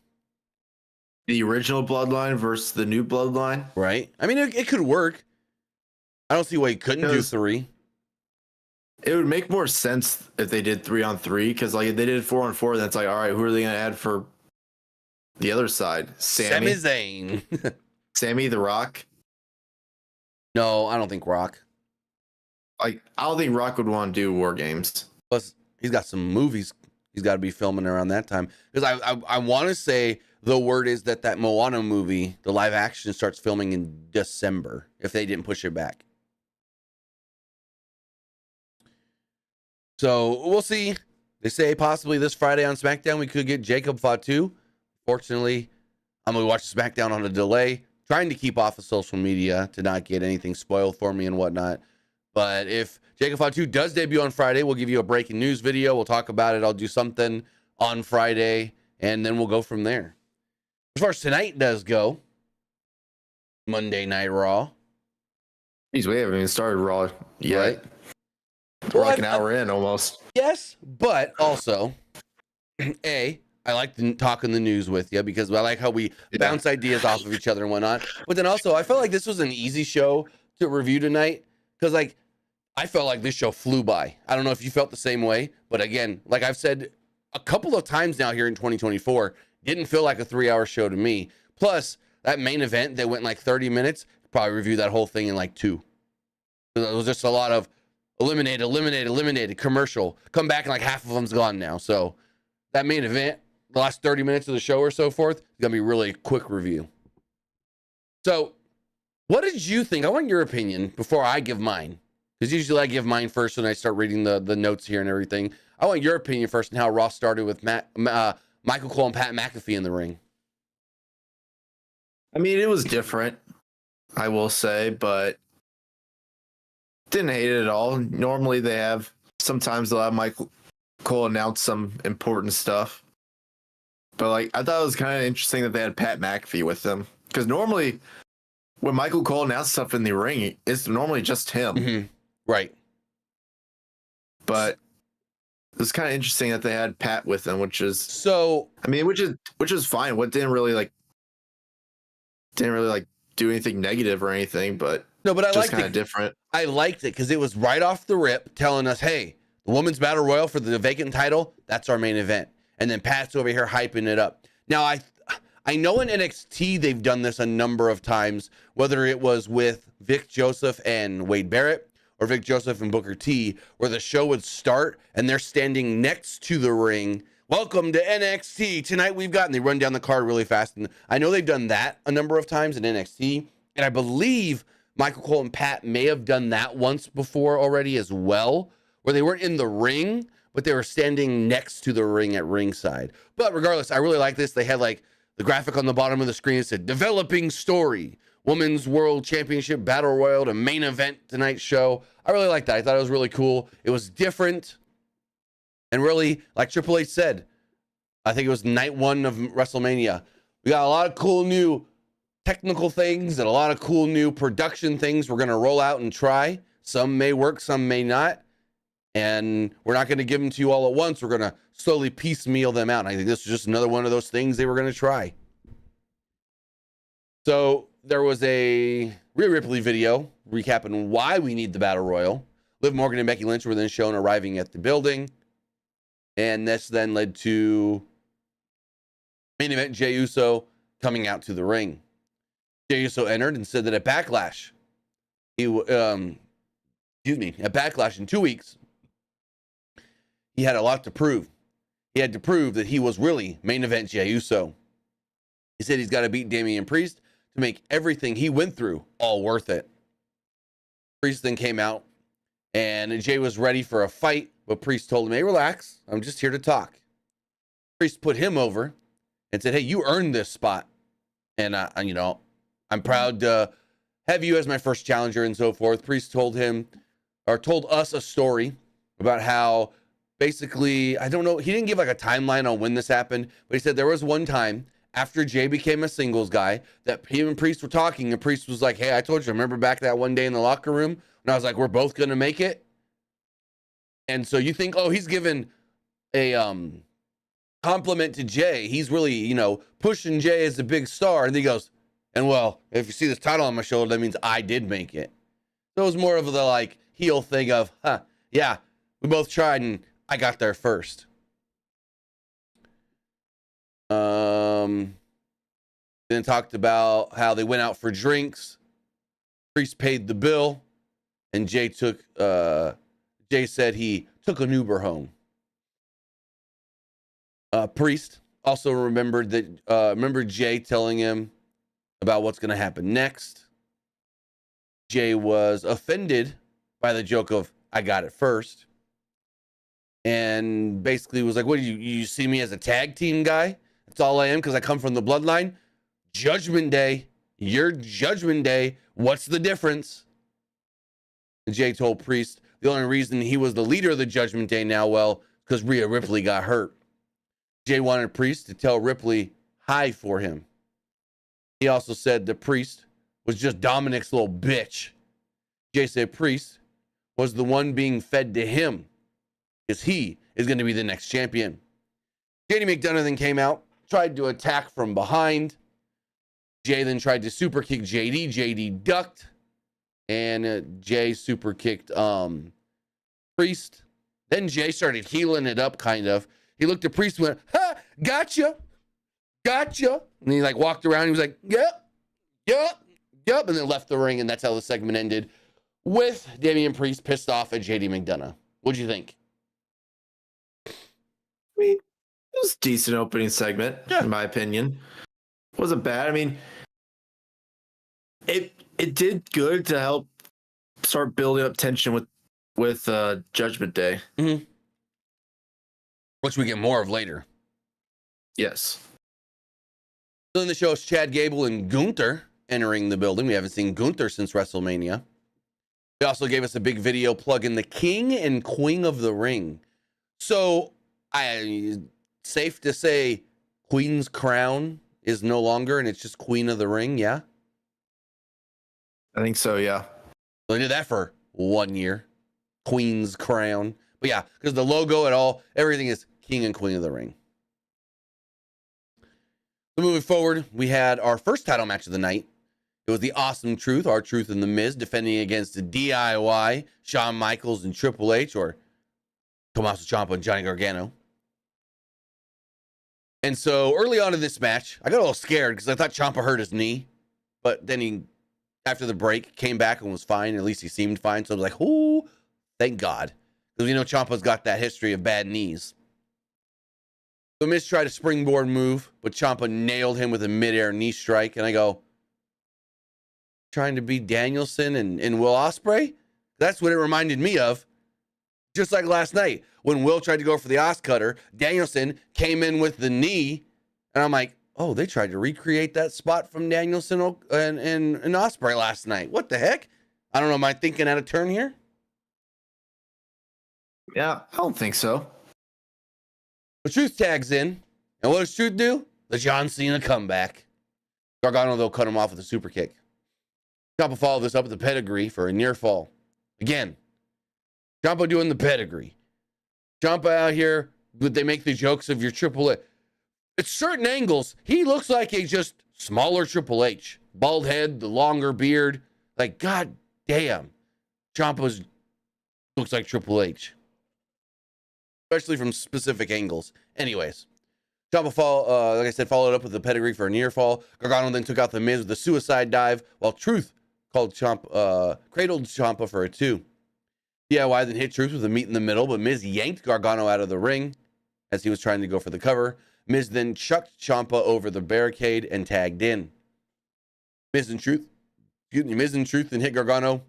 The original Bloodline versus the new Bloodline? Right. I mean, it could work. I don't see why you couldn't do 3. It would make more sense if they did 3-on-3, because like if they did 4-on-4, then it's like, all right, who are they gonna add for the other side? Sami Zayn. Sammy the Rock? No, I don't think Rock. Like, I don't think Rock would want to do War Games. Plus, he's got some movies he's got to be filming around that time. Because I want to say the word is that Moana movie, the live action, starts filming in December, if they didn't push it back. So we'll see. They say possibly this Friday on SmackDown we could get Jacob Fatu. Fortunately, I'm going to watch SmackDown on a delay. trying to keep off of social media to not get anything spoiled for me and whatnot. But if Jacob Fatu does debut on Friday, we'll give you a breaking news video. We'll talk about it. I'll do something on Friday, and then we'll go from there. As far as tonight does go, Monday Night Raw. Geez, we haven't even started Raw yet. Right? We're like an hour in almost. Yes, but also, I like talking the news with you because I like how we bounce ideas off of each other and whatnot. But then also, I felt like this was an easy show to review tonight because, like, I felt like this show flew by. I don't know if you felt the same way, but again, like I've said a couple of times now here in 2024, didn't feel like a 3-hour show to me. Plus, that main event that went like 30 minutes, probably review that whole thing in like 2. It was just a lot of eliminated, commercial. Come back and like half of them's gone now. So that main event, the last 30 minutes of the show or so forth, is going to be really a quick review. So what did you think? I want your opinion before I give mine. Because usually I give mine first when I start reading the notes here and everything. I want your opinion first on how Raw started with Michael Cole and Pat McAfee in the ring. I mean, it was different, I will say, but didn't hate it at all. Normally sometimes they'll have Michael Cole announce some important stuff. But like, I thought it was kind of interesting that they had Pat McAfee with them. Because normally when Michael Cole announced stuff in the ring, it's normally just him. Mm-hmm. Right. But it's kind of interesting that they had Pat with them, which is which is fine. What didn't really do anything negative or anything, but no, but I just liked kind it. of different. I liked it because it was right off the rip telling us, hey, the women's battle royal for the vacant title, that's our main event. And then Pat's over here hyping it up. Now I know in NXT they've done this a number of times, whether it was with Vic Joseph and Wade Barrett or Vic Joseph and Booker T, where the show would start and they're standing next to the ring. Welcome to NXT. Tonight we've got, and they run down the card really fast. And I know they've done that a number of times in NXT. And I believe Michael Cole and Pat may have done that once before already as well, where they weren't in the ring, but they were standing next to the ring at ringside. But regardless, I really like this. They had like the graphic on the bottom of the screen. It said, developing story, Women's World Championship Battle Royal to main event tonight's show. I really liked that. I thought it was really cool. It was different. And really, like Triple H said, I think it was night 1 of WrestleMania. We got a lot of cool new technical things and a lot of cool new production things we're going to roll out and try. Some may work, some may not. And we're not going to give them to you all at once. We're going to slowly piecemeal them out. And I think this is just another one of those things they were going to try. So there was a Rhea Ripley video recapping why we need the Battle Royal. Liv Morgan and Becky Lynch were then shown arriving at the building. And this then led to main event Jey Uso coming out to the ring. Jey Uso entered and said that at Backlash, at Backlash in 2 weeks, he had a lot to prove. He had to prove that he was really main event Jey Uso. He said he's got to beat Damian Priest to make everything he went through all worth it. Priest then came out, and Jey was ready for a fight, but Priest told him, hey, relax, I'm just here to talk. Priest put him over and said, hey, you earned this spot. And, I'm proud to have you as my first challenger and so forth. Priest told us a story about how basically, I don't know, he didn't give like a timeline on when this happened, but he said there was one time after Jey became a singles guy that him and Priest were talking, and Priest was like, hey, I told you, remember back that one day in the locker room when I was like, we're both going to make it? And so you think, oh, he's given a compliment to Jey. He's really, pushing Jey as a big star. And he goes, and well, if you see this title on my shoulder, that means I did make it. So it was more of the like heel thing of, yeah, we both tried and I got there first. Then talked about how they went out for drinks. Priest paid the bill, and Jey said he took an Uber home. Priest also remembered Jey telling him about what's going to happen next. Jey was offended by the joke of, I got it first. And basically was like, what, you see me as a tag team guy? That's all I am because I come from the bloodline. Judgment Day, Your Judgment Day. What's the difference? And Jay told Priest the only reason he was the leader of the Judgment Day now, well, because Rhea Ripley got hurt. Jay wanted Priest to tell Ripley hi for him. He also said the Priest was just Dominic's little bitch. Jay said Priest was the one being fed to him, because he is going to be the next champion. JD McDonough then came out, tried to attack from behind. Jay then tried to super kick JD. JD ducked, and Jay super kicked Priest. Then Jay started healing it up, kind of. He looked at Priest and went, "Ha, gotcha. And he like walked around. He was like, yep, and then left the ring, and that's how the segment ended, with Damian Priest pissed off at JD McDonough. What'd you think? I mean, it was a decent opening segment, in my opinion. Wasn't bad. I mean, it did good to help start building up tension with Judgment Day. Mm-hmm. Which we get more of later. Yes. So in the show, it's Chad Gable and Gunther entering the building. We haven't seen Gunther since WrestleMania. They also gave us a big video plugging the King and Queen of the Ring. So, safe to say Queen's crown is no longer, and it's just Queen of the Ring, yeah? I think so, yeah. So they did that for 1 year. Queen's crown. But yeah, because the logo and all, everything is King and Queen of the Ring. So moving forward, we had our first title match of the night. It was the Awesome Truth, R-Truth and The Miz, defending against the DIY, Shawn Michaels and Triple H, or Tommaso Ciampa and Johnny Gargano. And so early on in this match, I got a little scared because I thought Ciampa hurt his knee. But then he, after the break, came back and was fine. At least he seemed fine. So I was like, oh, thank God. Because, you know, Ciampa's got that history of bad knees. The Miz tried a springboard move, but Ciampa nailed him with a midair knee strike. And I go, trying to be Danielson and Will Ospreay? That's what it reminded me of. Just like last night, when Will tried to go for the Os Cutter, Danielson came in with the knee. And I'm like, oh, they tried to recreate that spot from Danielson and Ospreay last night. What the heck? I don't know. Am I thinking out of turn here? Yeah, I don't think so. But Truth tags in. And what does Truth do? The John Cena comeback. Gargano, though, cut him off with a super kick. Ciampa followed this up with a pedigree for a near fall. Again, Ciampa doing the pedigree. Ciampa out here, they make the jokes of your Triple H. At certain angles, he looks like a just smaller Triple H. Bald head, the longer beard. Like, god damn. Ciampa looks like Triple H. Especially from specific angles. Anyways, Ciampa, like I said, followed up with the pedigree for a near fall. Gargano then took out the Miz with a suicide dive, while Truth cradled Ciampa for a 2. DIY then hit Truth with a meet in the middle, but Miz yanked Gargano out of the ring as he was trying to go for the cover. Miz then chucked Ciampa over the barricade and tagged in. Miz and Truth then hit Gargano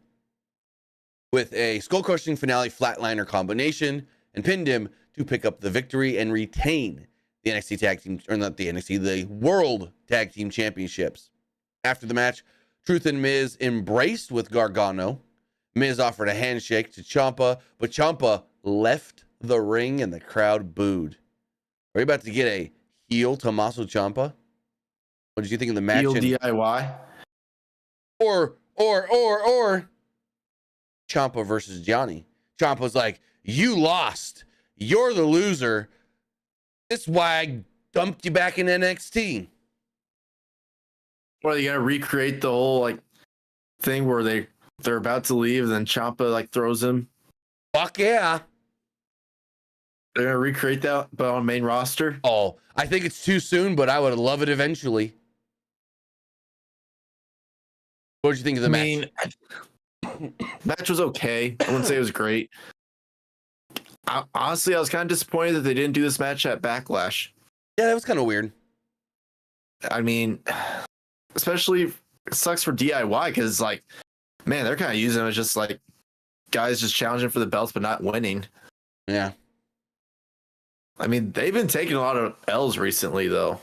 with a skull-crushing finale flatliner combination and pinned him to pick up the victory and retain the NXT Tag Team, or not the NXT, the World Tag Team Championships. After the match, Truth and Miz embraced with Gargano. Miz offered a handshake to Ciampa, but Ciampa left the ring and the crowd booed. Are you about to get a heel Tommaso Ciampa? What did you think of the match? Heel DIY? Or Ciampa versus Johnny. Ciampa's like, you lost. You're the loser. That's why I dumped you back in NXT. What, are they gonna recreate the whole like thing where they're about to leave and then Ciampa like throws him? Fuck yeah. They're gonna recreate that but on main roster? Oh, I think it's too soon, but I would love it eventually. What did you think of the match? Match was okay. I wouldn't say it was great. Honestly, I was kind of disappointed that they didn't do this match at Backlash. Yeah, that was kind of weird. I mean, especially it sucks for DIY because, like, man, they're kind of using them as just like guys just challenging for the belts but not winning. Yeah. I mean, they've been taking a lot of L's recently, though.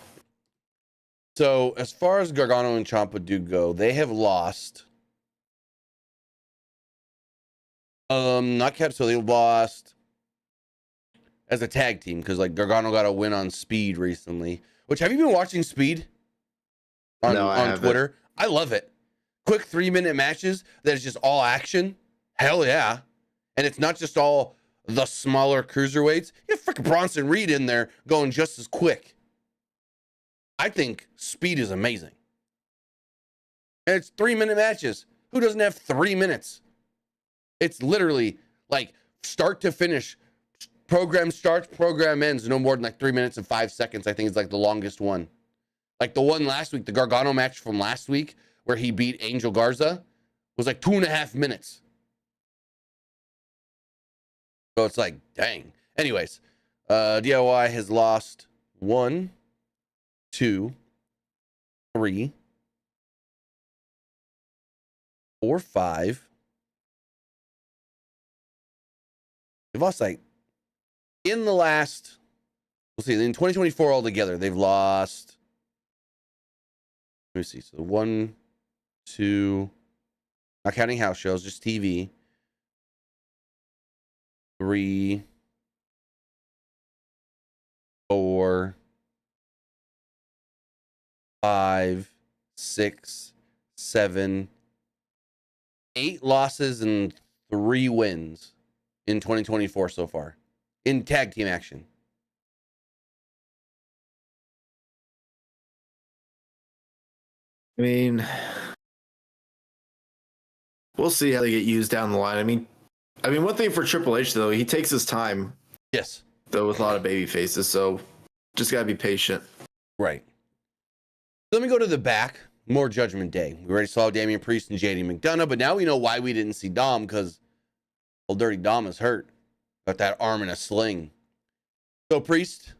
So as far as Gargano and Ciampa do go, they have lost. Not kept, so they lost as a tag team because like Gargano got a win on Speed recently. Which, have you been watching Speed on No, I haven't. Twitter? I love it. Quick 3-minute matches that is just all action. Hell yeah. And it's not just all the smaller cruiserweights. You have freaking Bronson Reed in there going just as quick. I think Speed is amazing. And it's 3-minute matches. Who doesn't have 3 minutes? It's literally like start to finish. Program starts, program ends, no more than like 3 minutes and 5 seconds. I think it's like the longest one. Like the one last week, the Gargano match from last week, where he beat Angel Garza, was like 2.5 minutes. So it's like, dang. Anyways, DIY has lost 1, 2, 3, 4, 5. They've lost like in the last, we'll see, in 2024 altogether, they've lost. Let me see. So 1, 2, not counting house shows, just TV. 3, 4, 5, 6, 7, 8 losses and 3 wins in 2024 so far in tag team action. I mean, we'll see how they get used down the line. I mean, one thing for Triple H though, he takes his time. Yes. Though with a lot of baby faces, so just gotta be patient. Right. Let me go to the back. More Judgment Day. We already saw Damian Priest and JD McDonough, but now we know why we didn't see Dom, because old Dirty Dom is hurt. Got that arm in a sling. So Priest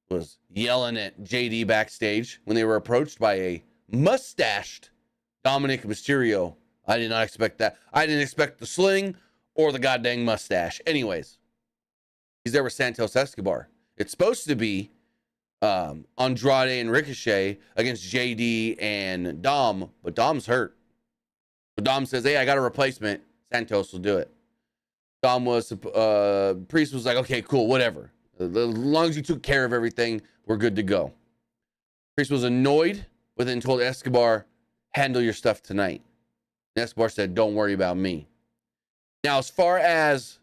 was yelling at JD backstage when they were approached by a mustached Dominic Mysterio. I did not expect that. I didn't expect the sling or the goddamn mustache. Anyways, he's there with Santos Escobar. It's supposed to be Andrade and Ricochet against JD and Dom, but Dom's hurt. So Dom says, hey, I got a replacement. Santos will do it. Priest was like, okay, cool, whatever. As long as you took care of everything, we're good to go. Priest was annoyed, but then told Escobar, handle your stuff tonight. And Escobar said, don't worry about me. Now, as far as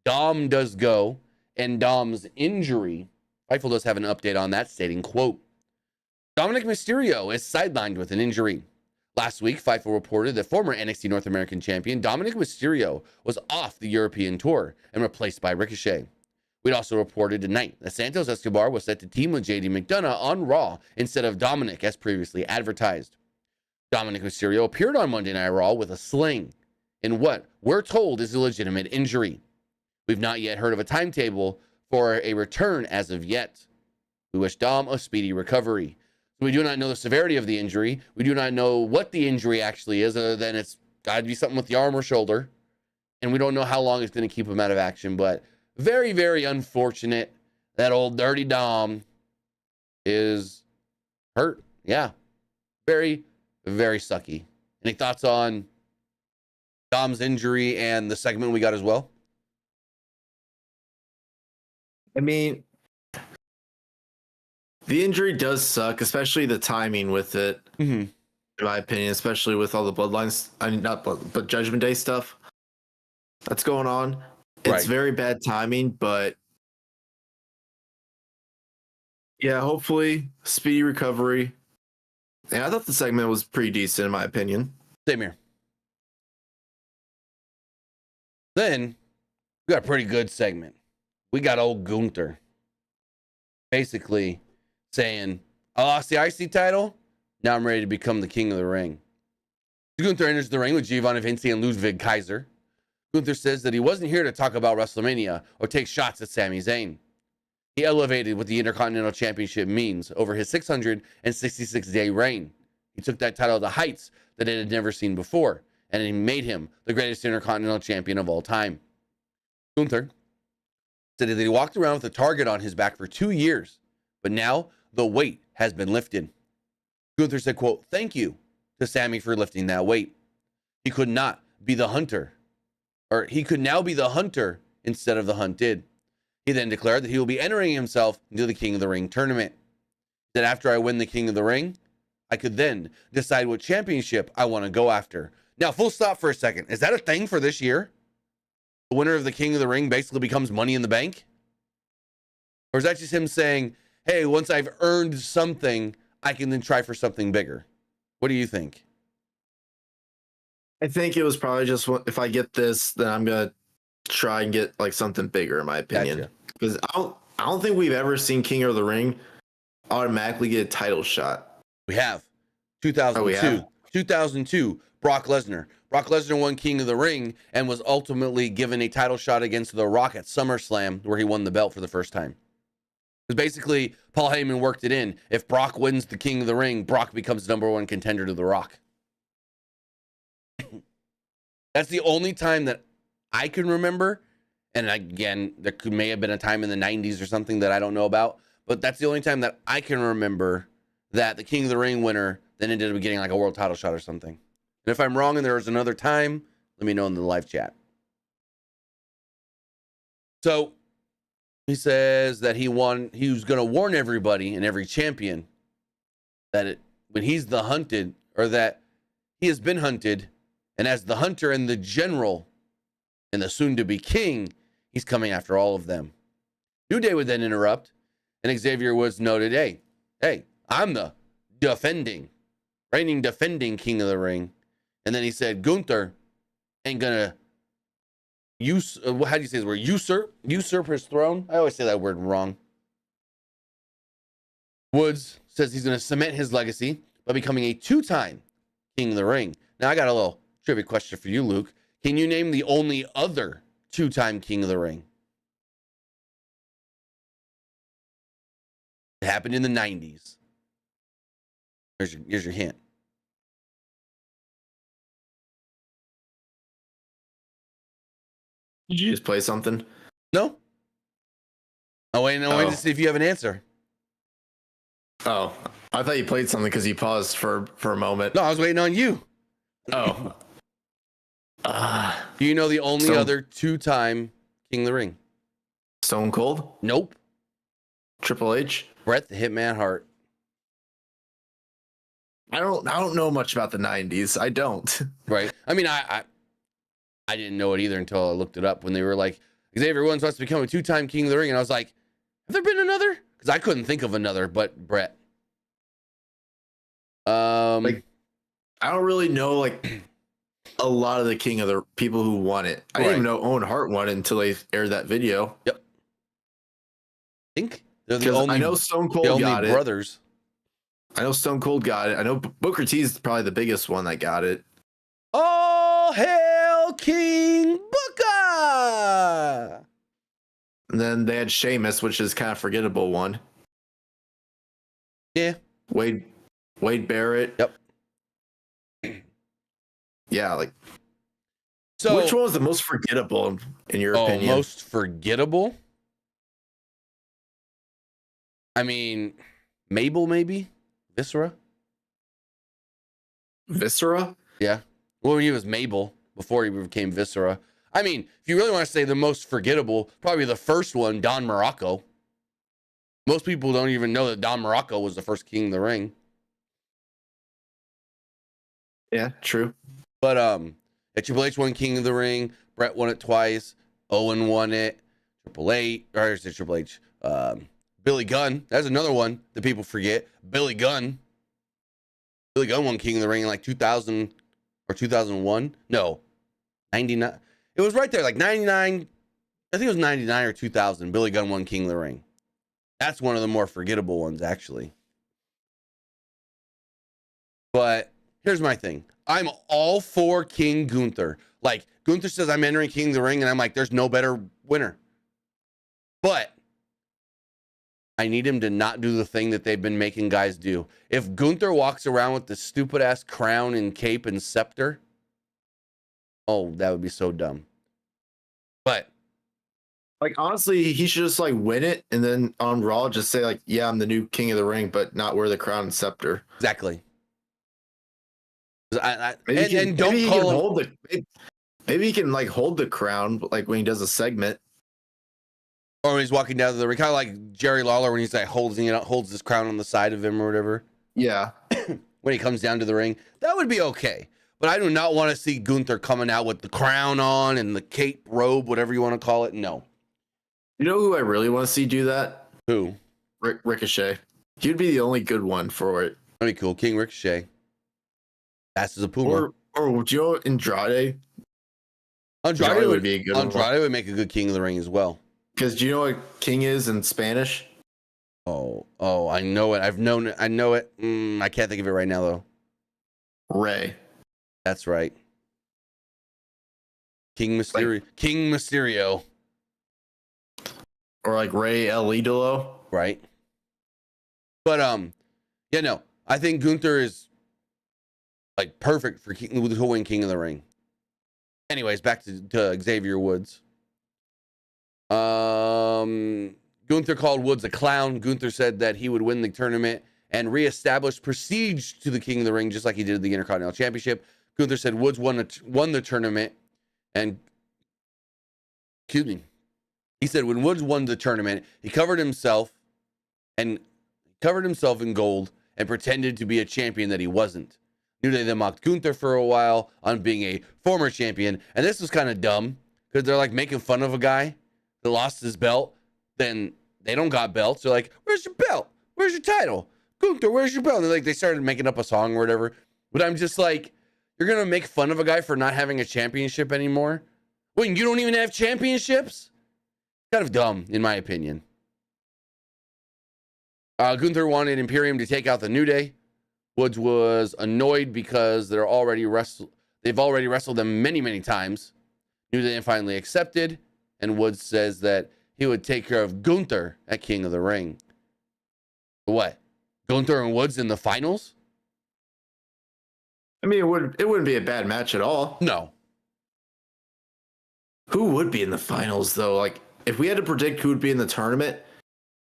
Dom does go and Dom's injury, Fightful does have an update on that, stating, quote, Dominic Mysterio is sidelined with an injury. Last week, Fightful reported that former NXT North American champion Dominic Mysterio was off the European tour and replaced by Ricochet. We'd also reported tonight that Santos Escobar was set to team with JD McDonough on Raw instead of Dominic, as previously advertised. Dominic Mysterio appeared on Monday Night Raw with a sling in what we're told is a legitimate injury. We've not yet heard of a timetable for a return as of yet. We wish Dom a speedy recovery. We do not know the severity of the injury. We do not know what the injury actually is, other than it's got to be something with the arm or shoulder. And we don't know how long it's going to keep him out of action. But very, very unfortunate that old Dirty Dom is hurt. Yeah. Very, very sucky. Any thoughts on Dom's injury and the segment we got as well? I mean, the injury does suck, especially the timing with it. Mm-hmm. In my opinion, especially with all the bloodlines. I mean, not blood, but Judgment Day stuff that's going on. It's very bad timing, but yeah, hopefully speedy recovery. And I thought the segment was pretty decent, in my opinion. Same here. Then we got a pretty good segment. We got old Gunther basically saying, I lost the IC title. Now I'm ready to become the king of the ring. Gunther enters the ring with Giovanni Vinci and Ludwig Kaiser. Gunther says that he wasn't here to talk about WrestleMania or take shots at Sami Zayn. He elevated what the Intercontinental Championship means over his 666-day reign. He took that title to heights that it had never seen before, and he made him the greatest Intercontinental Champion of all time. Gunther said that he walked around with a target on his back for 2 years, but now the weight has been lifted. Gunther said, quote, "Thank you to Sammy for lifting that weight. He could not be the hunter, or he could now be the hunter instead of the hunted." He then declared that he will be entering himself into the King of the Ring tournament. That after I win the King of the Ring, I could then decide what championship I want to go after. Now, full stop for a second. Is that a thing for this year? The winner of the King of the Ring basically becomes Money in the Bank? Or is that just him saying, hey, once I've earned something, I can then try for something bigger? What do you think? I think it was probably just, if I get this, then I'm gonna try and get like something bigger, in my opinion. Because I don't think we've ever seen King of the Ring automatically get a title shot. We have. 2002. we have? 2002, Brock Lesnar. Brock Lesnar won King of the Ring and was ultimately given a title shot against The Rock at SummerSlam, where he won the belt for the first time. Because basically, Paul Heyman worked it in. If Brock wins the King of the Ring, Brock becomes the #1 contender to The Rock. That's the only time that I can remember. And again, there may have been a time in the 90s or something that I don't know about. But that's the only time that I can remember that the King of the Ring winner then ended up getting like a world title shot or something. And if I'm wrong and there was another time, let me know in the live chat. So he says that he was going to warn everybody and every champion that when he's the hunted, or that he has been hunted, and as the hunter and the general and the soon-to-be king, he's coming after all of them. New Day would then interrupt, and Xavier Woods noted, hey, I'm the reigning defending King of the Ring. And then he said, Gunther ain't gonna how do you say this word? Usurp his throne? I always say that word wrong. Woods says he's gonna cement his legacy by becoming a 2-time King of the Ring. Now, I got a little trivia question for you, Luke. Can you name the only other 2-time King of the Ring? It happened in the 90s. Here's your hint. Did you just play something? No. Oh, wait, no, wait to see if you have an answer. Oh, I thought you played something because you paused for a moment. No, I was waiting on you. Oh. Do you know the only other 2-time King of the Ring? Stone Cold? Nope. Triple H? Bret the Hitman Hart. I don't know much about the 90s. I don't. Right. I mean, I didn't know it either until I looked it up when they were like, Xavier Woods wants to become a 2-time King of the Ring. And I was like, have there been another? Because I couldn't think of another but Bret. Like, I don't really know like a lot of the King of the people who won it. I didn't even know Owen Hart won it until they aired that video. Yep. I think they're the only. I know Stone Cold got it. Brothers. I know Stone Cold got it. I know Booker T is probably the biggest one that got it. All hail King Booker! And then they had Sheamus, which is kind of forgettable one. Yeah. Wade Barrett. Yep. Yeah, like. So which one was the most forgettable in your opinion? Most forgettable? I mean, Mabel maybe? Viscera? Yeah. Well, he was Mabel before he became Viscera. I mean, if you really want to say the most forgettable, probably the first one, Don Morocco. Most people don't even know that Don Morocco was the first King of the Ring. Yeah, true. But Triple H won King of the Ring. Bret won it twice. Owen won it. Triple H. Billy Gunn. That's another one that people forget. Billy Gunn. Billy Gunn won King of the Ring in like 2000 or 2001. No, 99. It was right there, like 99. I think it was 99 or 2000. Billy Gunn won King of the Ring. That's one of the more forgettable ones, actually. But here's my thing. I'm all for King Gunther. Like, Gunther says I'm entering King of the Ring, and I'm like, there's no better winner. But I need him to not do the thing that they've been making guys do. If Gunther walks around with the stupid-ass crown and cape and scepter, oh, that would be so dumb. But Like honestly, he should just like win it and then on Raw just say like, "Yeah, I'm the new King of the Ring," but not wear the crown and scepter. Exactly. Maybe Don't he can call him. hold maybe he can like hold the crown like when he does a segment. Or when he's walking down to the ring, kind of like Jerry Lawler when he's like holds his crown on the side of him or whatever. Yeah. When he comes down to the ring, that would be okay. But I do not want to see Gunther coming out with the crown on and the cape robe, whatever you want to call it. No. You know who I really want to see do that? Who? Ricochet. He'd be the only good one for it. That'd be cool. King Ricochet. Fast as a puma. Or would you know Andrade? Andrade would be a good one. Andrade would make a good King of the Ring as well. Because do you know what king is in Spanish? Oh, I know it. I know it. I can't think of it right now though. Ray. That's right. King Mysterio. King Mysterio. Or like Ray El Idolo. Right. But yeah, no. I think Gunther is like perfect for to win King of the Ring. Anyways, back to Xavier Woods. Gunther called Woods a clown. Gunther said that he would win the tournament and reestablish prestige to the King of the Ring, just like he did the Intercontinental Championship. Gunther said Woods won the tournament, and excuse me, he said when Woods won the tournament, he covered himself in gold and pretended to be a champion that he wasn't. New Day then mocked Gunther for a while on being a former champion, and this was kind of dumb because they're like making fun of a guy that lost his belt. Then they don't got belts. They're like, "Where's your belt? Where's your title? Gunther, where's your belt?" And they started making up a song or whatever. But I'm just like, you're gonna make fun of a guy for not having a championship anymore when you don't even have championships? Kind of dumb, in my opinion. Gunther wanted Imperium to take out the New Day. Woods was annoyed because they've already wrestled them many, many times. New Day finally accepted, and Woods says that he would take care of Gunther at King of the Ring. What? Gunther and Woods in the finals? I mean, it wouldn't be a bad match at all. No. Who would be in the finals though? Like, if we had to predict who would be in the tournament,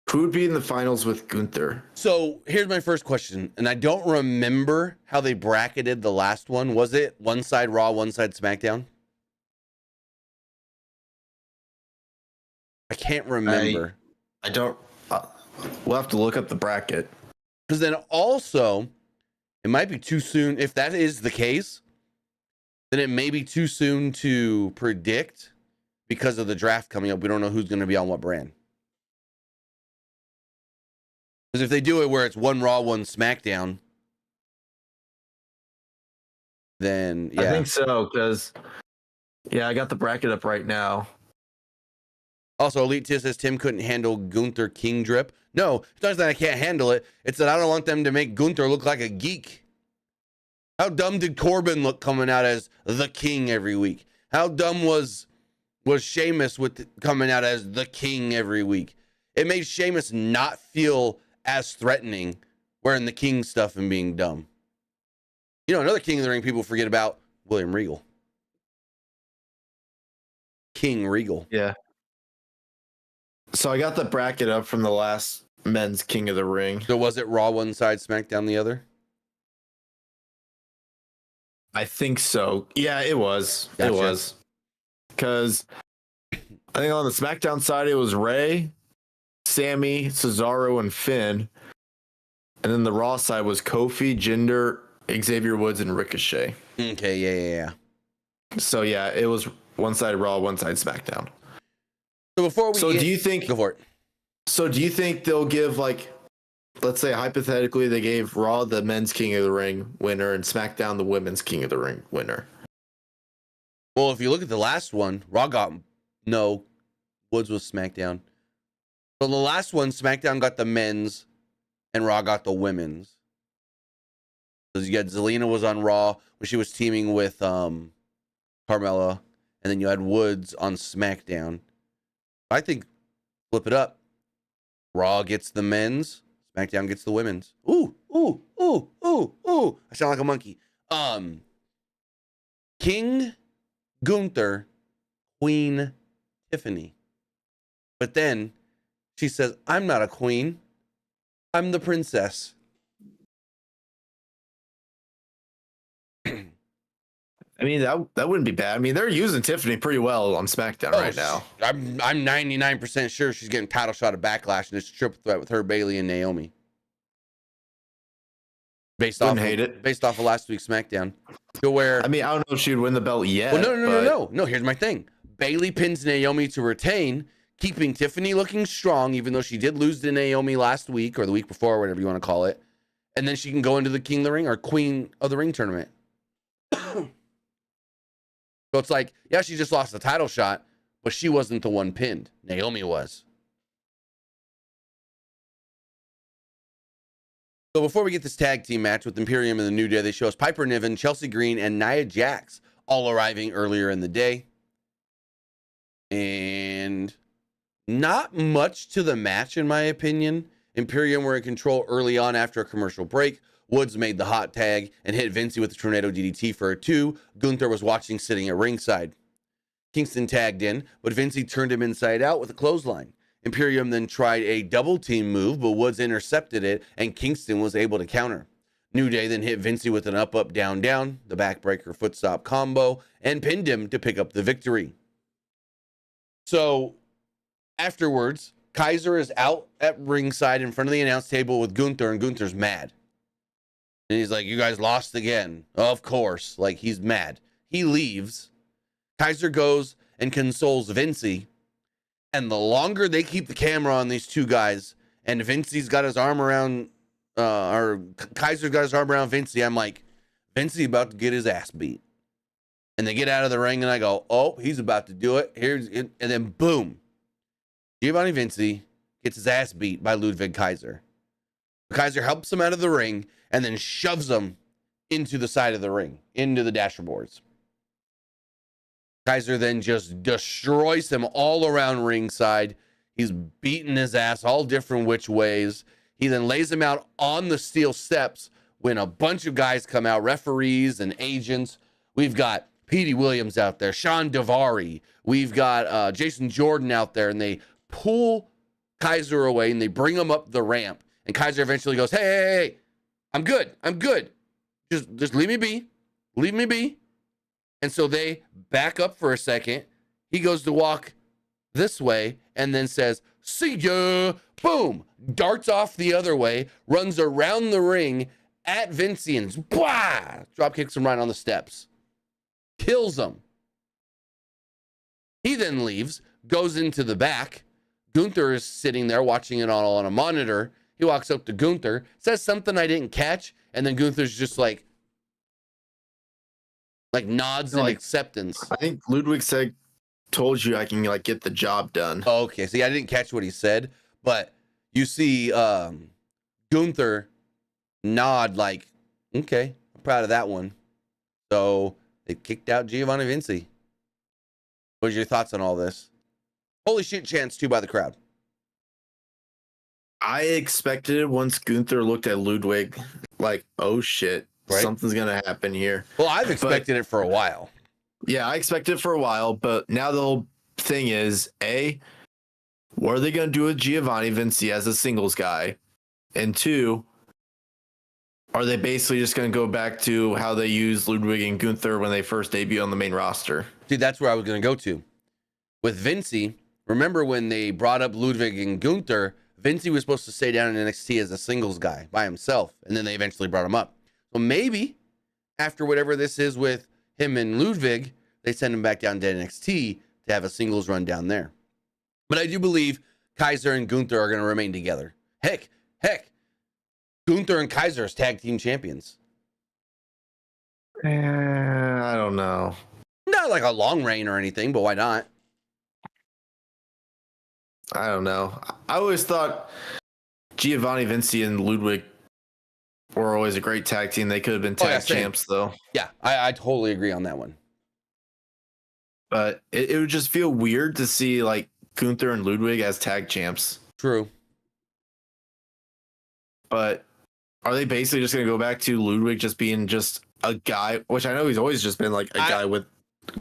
who would be in the finals with Gunther? So here's my first question, and I don't remember how they bracketed the last one. Was it one side Raw, one side SmackDown? I can't remember. I don't. We'll have to look up the bracket. Because then also, it might be too soon. If that is the case, then it may be too soon to predict because of the draft coming up. We don't know who's going to be on what brand. Because if they do it where it's one Raw, one SmackDown, then yeah. I think so, because yeah, I got the bracket up right now. Also, Elite Tier says Tim couldn't handle Gunther King drip. No, it's not that I can't handle it. It's that I don't want them to make Gunther look like a geek. How dumb did Corbin look coming out as the king every week? How dumb was Sheamus with coming out as the king every week? It made Sheamus not feel as threatening wearing the king stuff and being dumb. You know, another King of the Ring people forget about, William Regal. King Regal. Yeah. So I got the bracket up from the last men's King of the Ring. So was it Raw one side, SmackDown the other? I think so. Yeah, it was. Gotcha. It was. Because I think on the SmackDown side, it was Ray, Sammy, Cesaro, and Finn. And then the Raw side was Kofi, Jinder, Xavier Woods, and Ricochet. Okay, yeah. So yeah, it was one side Raw, one side SmackDown. So before we do you think go for it? So do you think they'll give, like, let's say hypothetically they gave Raw the men's King of the Ring winner and SmackDown the women's King of the Ring winner? Well, if you look at the last one, Raw got no, Woods was SmackDown. So the last one, SmackDown got the men's and Raw got the women's. Because you had Zelina was on Raw when she was teaming with Carmella, and then you had Woods on SmackDown. I think flip it up. Raw gets the men's, SmackDown gets the women's. Ooh. I sound like a monkey. King Gunther, Queen Tiffany. But then she says, I'm not a queen. I'm the princess. I mean, that wouldn't be bad. I mean, they're using Tiffany pretty well on SmackDown right now. I'm 99% sure she's getting title shot of Backlash, and it's a triple threat with her, Bailey, and Naomi. Based off of last week's SmackDown. To where, I mean, I don't know if she would win the belt yet. Well, no. Here's my thing. Bailey pins Naomi to retain, keeping Tiffany looking strong, even though she did lose to Naomi last week or the week before, whatever you want to call it. And then she can go into the King of the Ring or Queen of the Ring tournament. So it's like, yeah, she just lost the title shot, but she wasn't the one pinned. Naomi was. So before we get this tag team match with Imperium and the New Day, they show us Piper Niven, Chelsea Green, and Nia Jax all arriving earlier in the day. And not much to the match, in my opinion. Imperium were in control early on after a commercial break. Woods made the hot tag and hit Vincey with the Tornado DDT for a 2. Gunther was watching sitting at ringside. Kingston tagged in, but Vincey turned him inside out with a clothesline. Imperium then tried a double team move, but Woods intercepted it, and Kingston was able to counter. New Day then hit Vincey with an up, down, down, the backbreaker foot stop combo, and pinned him to pick up the victory. So afterwards, Kaiser is out at ringside in front of the announce table with Gunther, and Gunther's mad. And he's like, you guys lost again. Of course. Like, he's mad. He leaves. Kaiser goes and consoles Vincey. And the longer they keep the camera on these two guys, and Vincey's got his arm around, or Kaiser's got his arm around Vincey, I'm like, Vincey about to get his ass beat. And they get out of the ring, and I go, oh, he's about to do it. And then boom. Giovanni Vincey gets his ass beat by Ludwig Kaiser. Kaiser helps him out of the ring and then shoves him into the side of the ring, into the dasher boards. Kaiser then just destroys him all around ringside. He's beating his ass all different which ways. He then lays him out on the steel steps when a bunch of guys come out, referees and agents. We've got Petey Williams out there, Sean Davari. We've got Jason Jordan out there, and they pull Kaiser away and they bring him up the ramp. And Kaiser eventually goes, hey, I'm good. Just leave me be. And so they back up for a second. He goes to walk this way and then says, see ya. Boom. Darts off the other way, runs around the ring at Vincey and drop kicks him right on the steps. Kills him. He then leaves, goes into the back. Gunther is sitting there watching it all on a monitor. He walks up to Gunther, says something I didn't catch, and then Gunther's just like nods in acceptance. I think Ludwig said, told you I can get the job done. Oh, okay. See, I didn't catch what he said, but you see Gunther nod like, okay, I'm proud of that one. So they kicked out Giovanni Vincey. What are your thoughts on all this? Holy shit chants too by the crowd. I expected it once Gunther looked at Ludwig like, oh shit, right? Something's going to happen here. Well, I've expected it for a while. Yeah, I expected it for a while, but now the whole thing is, A, what are they going to do with Giovanni Vincey as a singles guy? And 2, are they basically just going to go back to how they used Ludwig and Gunther when they first debuted on the main roster? Dude, that's where I was going to go to. With Vincey, remember when they brought up Ludwig and Gunther, Vincey was supposed to stay down in NXT as a singles guy by himself, and then they eventually brought him up. So maybe after whatever this is with him and Ludwig, they send him back down to NXT to have a singles run down there. But I do believe Kaiser and Gunther are going to remain together. Heck, Gunther and Kaiser as tag team champions. I don't know. Not like a long reign or anything, but why not? I don't know. I always thought Giovanni Vincey and Ludwig were always a great tag team. They could have been tag champs, though. Yeah, I totally agree on that one. But it would just feel weird to see Gunther and Ludwig as tag champs. True. But are they basically just going to go back to Ludwig just being just a guy, which I know he's always just been a guy with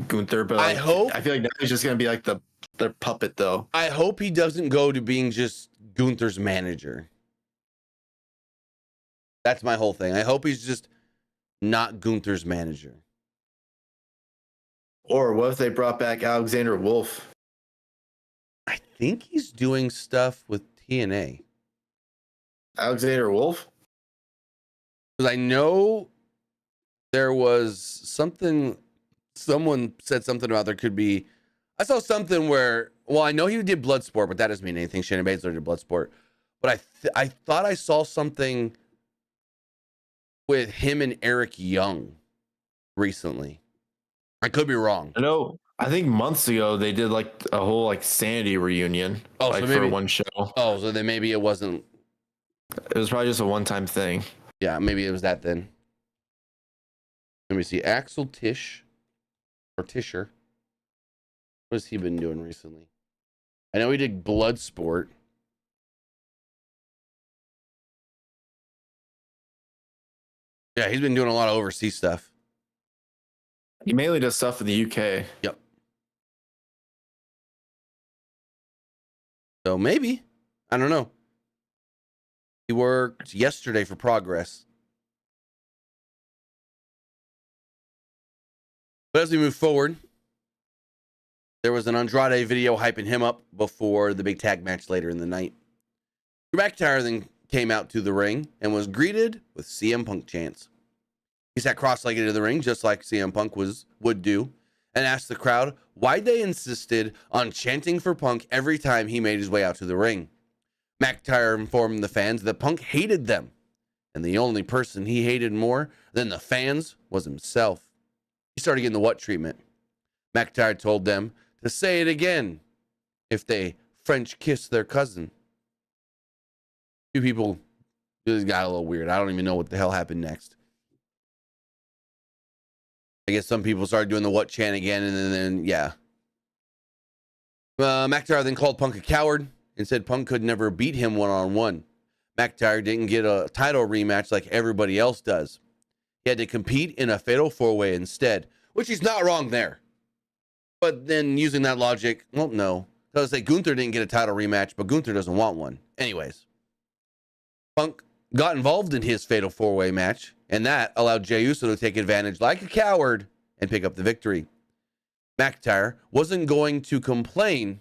Gunther, but I feel like now he's just going to be the their puppet though. I hope he doesn't go to being just Gunther's manager. That's my whole thing. I hope he's just not Gunther's manager. Or what if they brought back Alexander Wolf? I think he's doing stuff with TNA. Alexander Wolf? Because I know there was something, someone said something about there could be, I saw something where, well, I know he did Bloodsport, but that doesn't mean anything. Shannon Baszler did Bloodsport. But I thought I saw something with him and Eric Young recently. I could be wrong. No, I think months ago they did like a whole like Sanity reunion. Oh, like so maybe, for one show. Oh, so then maybe it wasn't. It was probably just a one-time thing. Yeah, maybe it was that then. Let me see. Axel Tish or Tischer. What has he been doing recently? I know he did Bloodsport. Yeah, he's been doing a lot of overseas stuff. He mainly does stuff in the UK. Yep. So maybe. I don't know. He worked yesterday for Progress. But as we move forward, there was an Andrade video hyping him up before the big tag match later in the night. Drew McIntyre then came out to the ring and was greeted with CM Punk chants. He sat cross-legged in the ring just like CM Punk would do and asked the crowd why they insisted on chanting for Punk every time he made his way out to the ring. McIntyre informed the fans that Punk hated them, and the only person he hated more than the fans was himself. He started getting the what treatment. McIntyre told them to say it again if they French kiss their cousin. Two people just got a little weird. I don't even know what the hell happened next. I guess some people started doing the what chant again, and then yeah. McIntyre then called Punk a coward and said Punk could never beat him one-on-one. McIntyre didn't get a title rematch like everybody else does. He had to compete in a fatal four-way instead, which he's not wrong there. But then using that logic, well, no. I was like, Gunther didn't get a title rematch, but Gunther doesn't want one. Anyways, Punk got involved in his fatal four-way match, and that allowed Jey Uso to take advantage like a coward and pick up the victory. McIntyre wasn't going to complain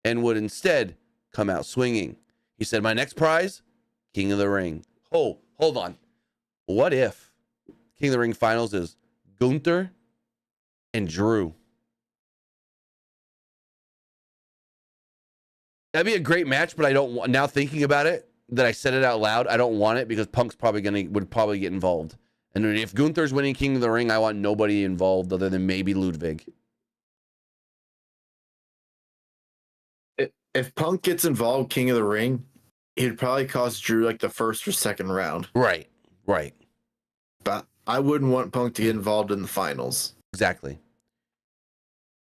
and would instead come out swinging. He said, my next prize, King of the Ring. Oh, hold on. What if King of the Ring finals is Gunther and Drew? That'd be a great match, but I don't want, now thinking about it, that I said it out loud, I don't want it because Punk's would probably get involved. And if Gunther's winning King of the Ring, I want nobody involved other than maybe Ludwig. If Punk gets involved, King of the Ring, he'd probably cost Drew like the first or second round. Right. But I wouldn't want Punk to get involved in the finals. Exactly.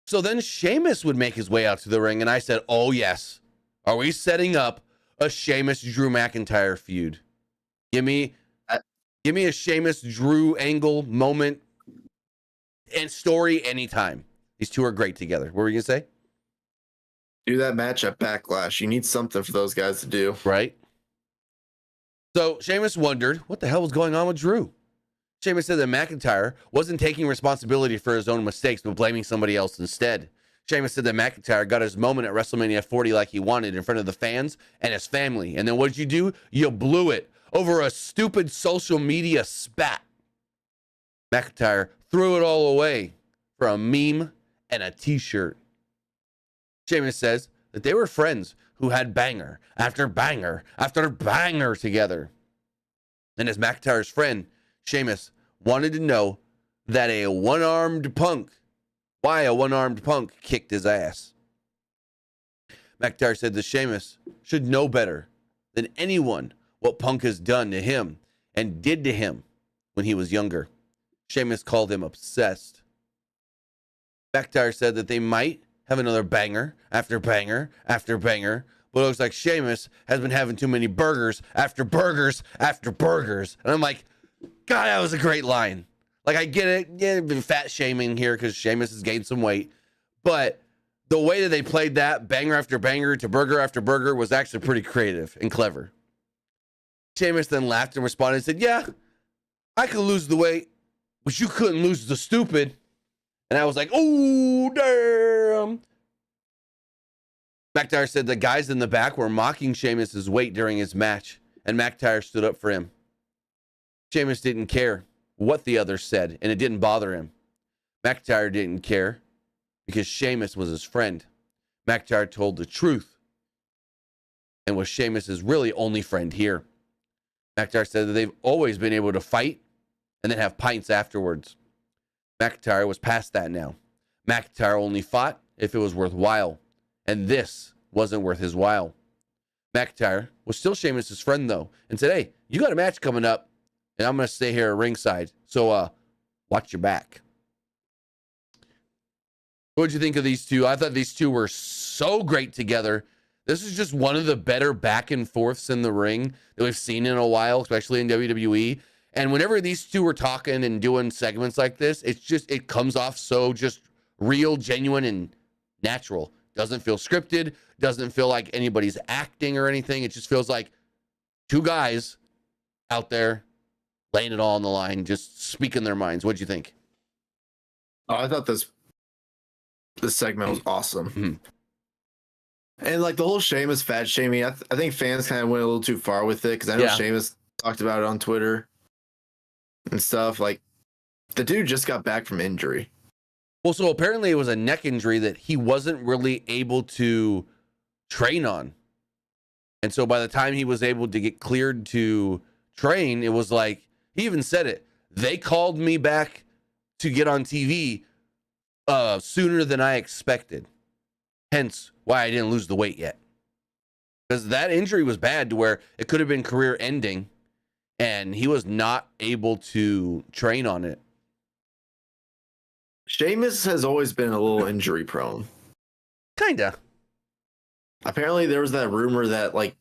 So then Sheamus would make his way out to the ring, and I said, oh yes. Are we setting up a Sheamus-Drew McIntyre feud? Give me a Sheamus-Drew angle moment and story anytime. These two are great together. What were you going to say? Do that match at Backlash. You need something for those guys to do. Right. So Sheamus wondered what the hell was going on with Drew. Sheamus said that McIntyre wasn't taking responsibility for his own mistakes, but blaming somebody else instead. Sheamus said that McIntyre got his moment at WrestleMania 40 like he wanted in front of the fans and his family. And then what did you do? You blew it over a stupid social media spat. McIntyre threw it all away for a meme and a t-shirt. Sheamus says that they were friends who had banger after banger after banger together. And as McIntyre's friend, Sheamus wanted to know that why a one-armed punk kicked his ass. McIntyre said that Sheamus should know better than anyone what Punk has done to him and did to him when he was younger. Sheamus called him obsessed. McIntyre said that they might have another banger after banger after banger, but it looks like Sheamus has been having too many burgers after burgers after burgers. And I'm like, God, that was a great line. Like, I get it. Yeah, been fat shaming here because Sheamus has gained some weight. But the way that they played that banger after banger to burger after burger was actually pretty creative and clever. Sheamus then laughed and responded and said, yeah, I could lose the weight, but you couldn't lose the stupid. And I was like, oh, damn. McIntyre said the guys in the back were mocking Sheamus's weight during his match, and McIntyre stood up for him. Sheamus didn't care what the others said, and it didn't bother him. McIntyre didn't care because Sheamus was his friend. McIntyre told the truth and was Sheamus's really only friend here. McIntyre said that they've always been able to fight and then have pints afterwards. McIntyre was past that now. McIntyre only fought if it was worthwhile, and this wasn't worth his while. McIntyre was still Sheamus's friend, though, and said, hey, you got a match coming up, and I'm going to stay here at ringside, so watch your back. What did you think of these two? I thought these two were so great together. This is just one of the better back and forths in the ring that we've seen in a while, especially in WWE. And whenever these two are talking and doing segments like this, it comes off so just real, genuine, and natural. Doesn't feel scripted, doesn't feel like anybody's acting or anything. It just feels like two guys out there laying it all on the line, just speaking their minds. What'd you think? Oh, I thought this segment was awesome. Mm-hmm. And like the whole Sheamus fat shaming, I think fans kind of went a little too far with it because I know Sheamus talked about it on Twitter and stuff. Like the dude just got back from injury. Well, so apparently it was a neck injury that he wasn't really able to train on. And so by the time he was able to get cleared to train, it was like, he even said it. They called me back to get on TV sooner than I expected. Hence why I didn't lose the weight yet. Because that injury was bad to where it could have been career ending, and he was not able to train on it. Sheamus has always been a little injury prone. Kinda. Apparently there was that rumor that like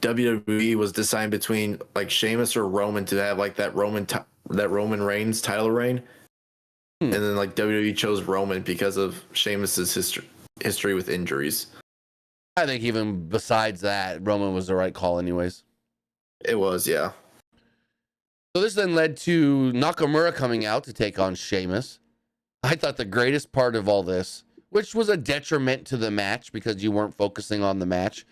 WWE was deciding between like Sheamus or Roman to have like that Roman Reigns title reign. And then like WWE chose Roman because of Sheamus's history with injuries. I think even besides that, Roman was the right call anyways. It was, yeah. So this then led to Nakamura coming out to take on Sheamus. I thought the greatest part of all this, which was a detriment to the match because you weren't focusing on the match,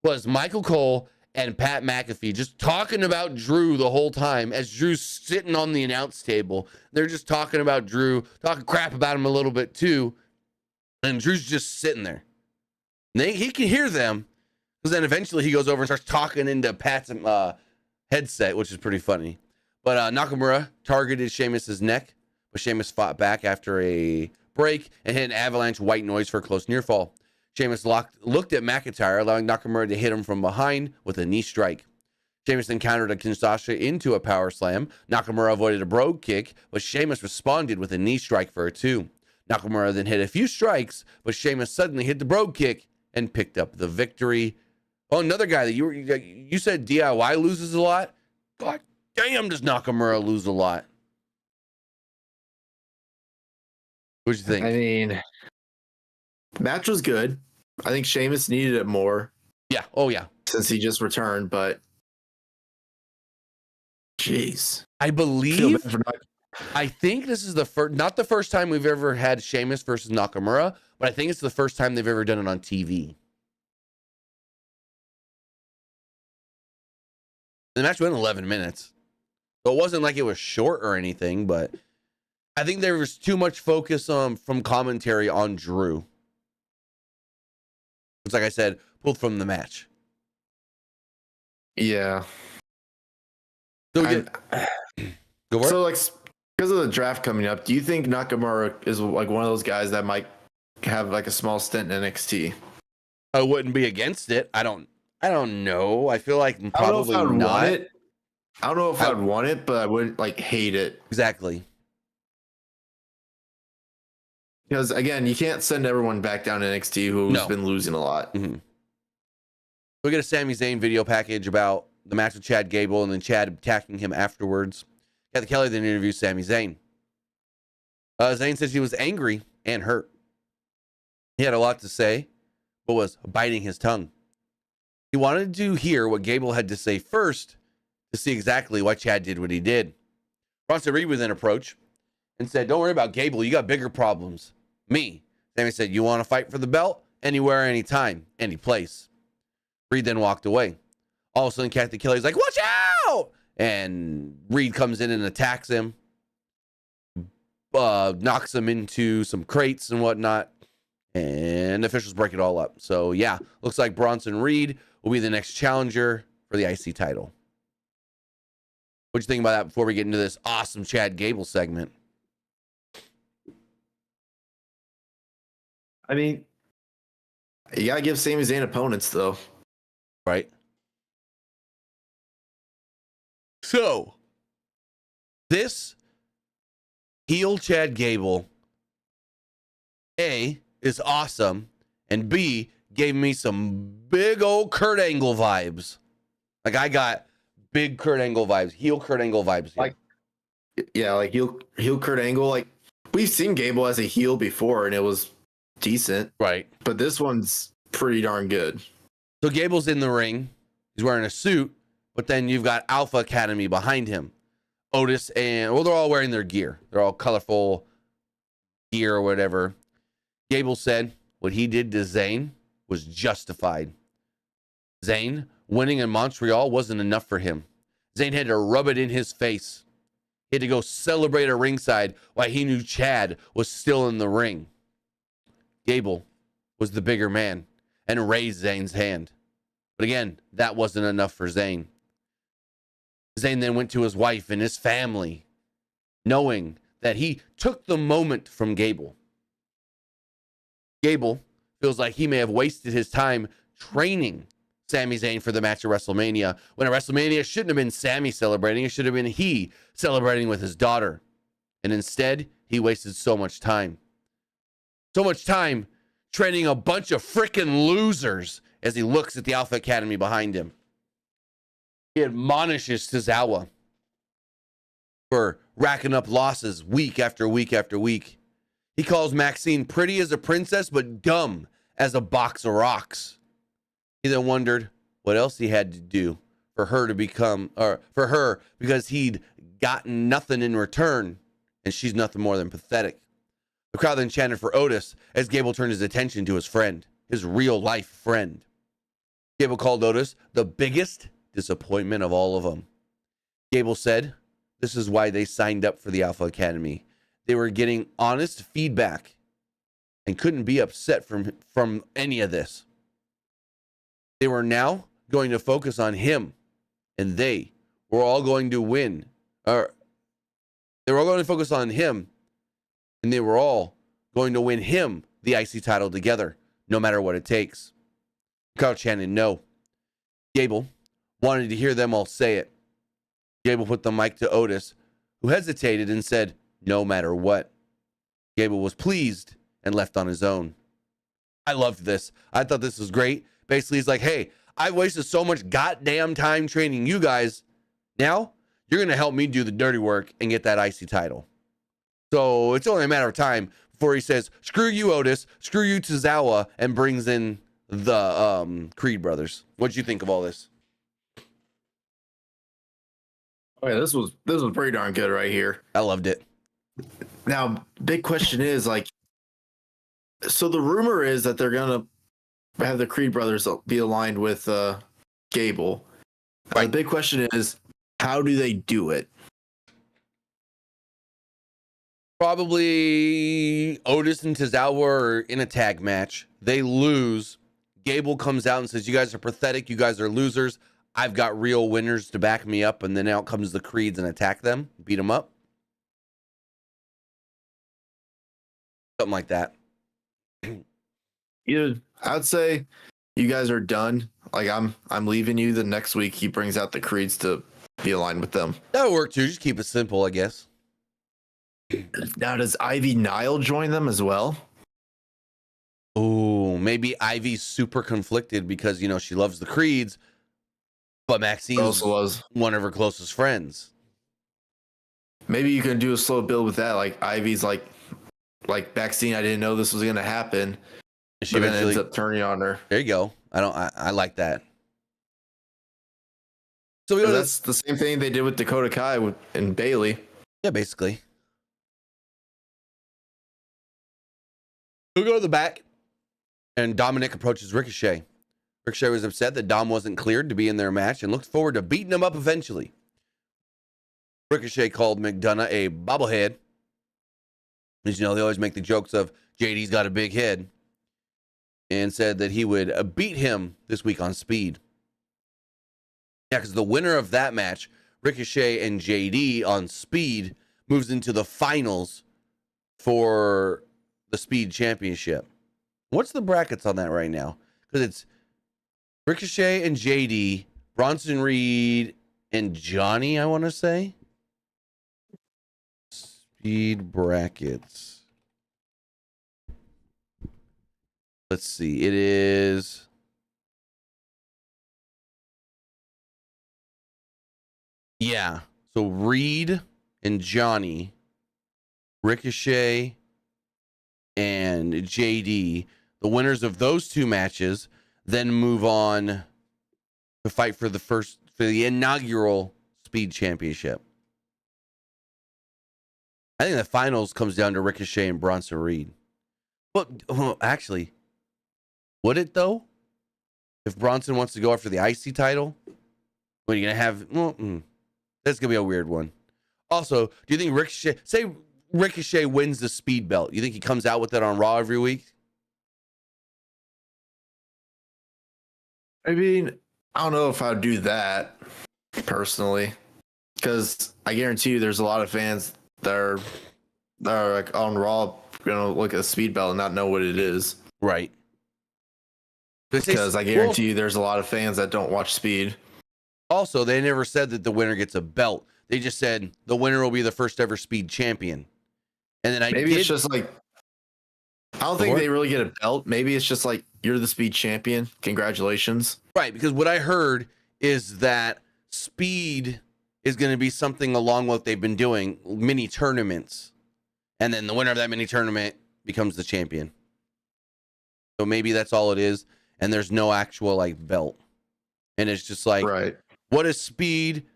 was Michael Cole and Pat McAfee just talking about Drew the whole time as Drew's sitting on the announce table. They're just talking about Drew, talking crap about him a little bit too. And Drew's just sitting there. He can hear them, because then eventually he goes over and starts talking into Pat's headset, which is pretty funny. But Nakamura targeted Sheamus's neck, but Sheamus fought back after a break and hit an avalanche white noise for a close near fall. Sheamus looked at McIntyre, allowing Nakamura to hit him from behind with a knee strike. Sheamus then countered a Kinshasa into a power slam. Nakamura avoided a brogue kick, but Sheamus responded with a knee strike for a 2. Nakamura then hit a few strikes, but Sheamus suddenly hit the brogue kick and picked up the victory. Oh, another guy that you said DIY loses a lot? God damn, does Nakamura lose a lot? What'd you think? I mean, the match was good. I think Sheamus needed it more. Yeah. Oh, yeah. Since he just returned, but jeez. I think this is not the first time we've ever had Sheamus versus Nakamura, but I think it's the first time they've ever done it on TV. The match went 11 minutes. So it wasn't like it was short or anything, but I think there was too much focus from commentary on Drew. It's like I said, pulled from the match. Yeah. So like because of the draft coming up, do you think Nakamura is like one of those guys that might have like a small stint in NXT? I wouldn't be against it. I don't know. I feel like probably not. I don't know if I'd want it, but I wouldn't like hate it. Exactly. Because again, you can't send everyone back down to NXT who's been losing a lot. Mm-hmm. We get a Sami Zayn video package about the match with Chad Gable, and then Chad attacking him afterwards. Kathy Kelly then interviews Sami Zayn. Zayn says he was angry and hurt. He had a lot to say, but was biting his tongue. He wanted to hear what Gable had to say first to see exactly why Chad did what he did. Bronson Reed would then approach and said, "Don't worry about Gable. You got bigger problems. Me." Sammy said, "You want to fight for the belt? Anywhere, anytime, any place." Reed then walked away. All of a sudden, Kathy Kelly's like, "Watch out!" And Reed comes in and attacks him, knocks him into some crates and whatnot. And the officials break it all up. So, yeah, looks like Bronson Reed will be the next challenger for the IC title. What do you think about that before we get into this awesome Chad Gable segment? I mean, you gotta give Sami Zayn opponents, though. Right? So, this heel Chad Gable, A, is awesome, and B, gave me some big old Kurt Angle vibes. Like, I got big Kurt Angle vibes, heel Kurt Angle vibes here. Like, yeah, like heel Kurt Angle. Like, we've seen Gable as a heel before, and it was decent. Right. But this one's pretty darn good. So Gable's in the ring. He's wearing a suit, but then you've got Alpha Academy behind him. Otis and, well, they're all wearing their gear. They're all colorful gear or whatever. Gable said what he did to Zayn was justified. Zayn winning in Montreal wasn't enough for him. Zayn had to rub it in his face. He had to go celebrate at ringside while he knew Chad was still in the ring. Gable was the bigger man and raised Zayn's hand. But again, that wasn't enough for Zayn. Zayn then went to his wife and his family, knowing that he took the moment from Gable. Gable feels like he may have wasted his time training Sami Zayn for the match at WrestleMania, when at WrestleMania it shouldn't have been Sami celebrating, it should have been he celebrating with his daughter. And instead, he wasted so much time. So much time training a bunch of freaking losers as he looks at the Alpha Academy behind him. He admonishes Tozawa for racking up losses week after week after week. He calls Maxine pretty as a princess, but dumb as a box of rocks. He then wondered what else he had to do for her to become, or for her, because he'd gotten nothing in return, and she's nothing more than pathetic. The crowd then chanted for Otis as Gable turned his attention to his friend, his real life friend. Gable called Otis the biggest disappointment of all of them. Gable said this is why they signed up for the Alpha Academy. They were getting honest feedback and couldn't be upset from any of this. They were now going to focus on him, and they were all going to win. Or they were all going to focus on him, and they were all going to win him the IC title together, no matter what it takes. Kyle chanted no. Gable wanted to hear them all say it. Gable put the mic to Otis, who hesitated and said, "No matter what." Gable was pleased and left on his own. I loved this. I thought this was great. Basically, he's like, hey, I've wasted so much goddamn time training you guys. Now, you're going to help me do the dirty work and get that IC title. So it's only a matter of time before he says, screw you, Otis, screw you, Tozawa, and brings in the Creed brothers. What'd you think of all this? Oh, yeah, this was pretty darn good right here. I loved it. Now, big question is, like, so the rumor is that they're gonna have the Creed brothers be aligned with Gable. Right. The big question is, how do they do it? Probably Otis and Tozawa are in a tag match. They lose. Gable comes out and says, you guys are pathetic. You guys are losers. I've got real winners to back me up. And then out comes the Creeds and attack them, beat them up. Something like that. Either I'd say you guys are done. Like, I'm leaving you. The next week he brings out the Creeds to be aligned with them. That would work too. Just keep it simple, I guess. Now, does Ivy Nile join them as well? Oh, maybe Ivy's super conflicted because, you know, she loves the Creeds, but Maxine's Also was one of her closest friends. Maybe you can do a slow build with that. Like, Ivy's like Maxine, I didn't know this was gonna happen. And she but then eventually ends up turning on her. There you go. I like that. So we go 'Cause to that's the same thing they did with Dakota Kai and Bailey. yeah, basically. We go to the back, and Dominic approaches Ricochet. Ricochet was upset that Dom wasn't cleared to be in their match and looked forward to beating him up eventually. Ricochet called McDonough a bobblehead. As you know, they always make the jokes of JD's got a big head, and said that he would beat him this week on Speed. Yeah, because the winner of that match, Ricochet and JD on Speed, moves into the finals for the Speed Championship. What's the brackets on that right now? Because it's Ricochet and JD, Bronson Reed and Johnny, I want to say. Speed brackets. Let's see. It is... yeah. So Reed and Johnny, Ricochet and JD, the winners of those two matches then move on to fight for the inaugural Speed Championship. I think the finals comes down to Ricochet and Bronson Reed. But actually, would it though? If Bronson wants to go after the IC title, what are you gonna have? That's gonna be a weird one. Also, do you think Ricochet wins the Speed belt? You think he comes out with it on Raw every week? I mean, I don't know if I'd do that personally, because I guarantee you there's a lot of fans that are like on Raw gonna look at the Speed belt and not know what it is. Right. Because I guarantee you there's a lot of fans that don't watch Speed. Also, they never said that the winner gets a belt. They just said the winner will be the first ever Speed champion. And then it's just like, I don't think they really get a belt. Maybe it's just like, you're the Speed champion. Congratulations. Right, because what I heard is that Speed is going to be something along what they've been doing, mini tournaments. And then the winner of that mini tournament becomes the champion. So maybe that's all it is. And there's no actual like belt. And it's just like, right. What is Speed?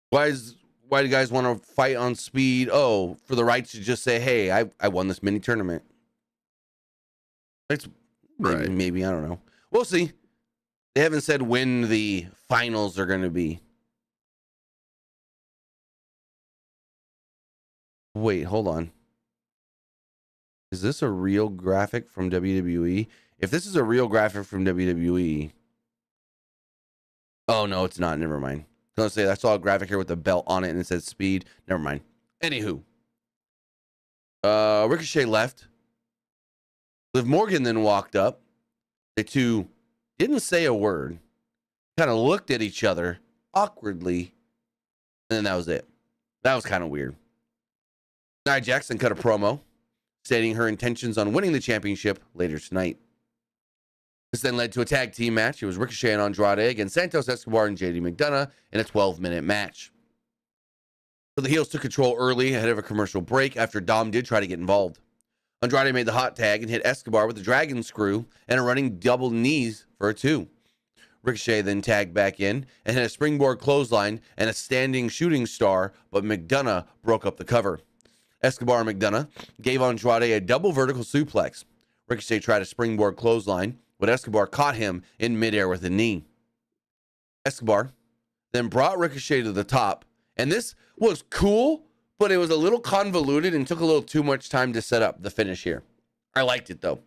Why do guys want to fight on Speed? Oh, for the right to just say, hey, I won this mini tournament. It's maybe, I don't know. We'll see. They haven't said when the finals are going to be. Wait, hold on. Is this a real graphic from WWE? If this is a real graphic from WWE... oh, no, it's not. Never mind. I was gonna say, I saw a graphic here with a belt on it and it said Speed. Never mind. Anywho. Ricochet left. Liv Morgan then walked up. The two didn't say a word. Kind of looked at each other awkwardly. And then that was it. That was kind of weird. Nia Jackson cut a promo stating her intentions on winning the championship later tonight. This then led to a tag team match. It was Ricochet and Andrade against Santos Escobar and JD McDonough in a 12-minute match. So the heels took control early ahead of a commercial break after Dom did try to get involved. Andrade made the hot tag and hit Escobar with a dragon screw and a running double knees for a 2. Ricochet then tagged back in and hit a springboard clothesline and a standing shooting star, but McDonough broke up the cover. Escobar and McDonough gave Andrade a double vertical suplex. Ricochet tried a springboard clothesline, but Escobar caught him in midair with a knee. Escobar then brought Ricochet to the top, and this was cool, but it was a little convoluted and took a little too much time to set up the finish here. I liked it, though.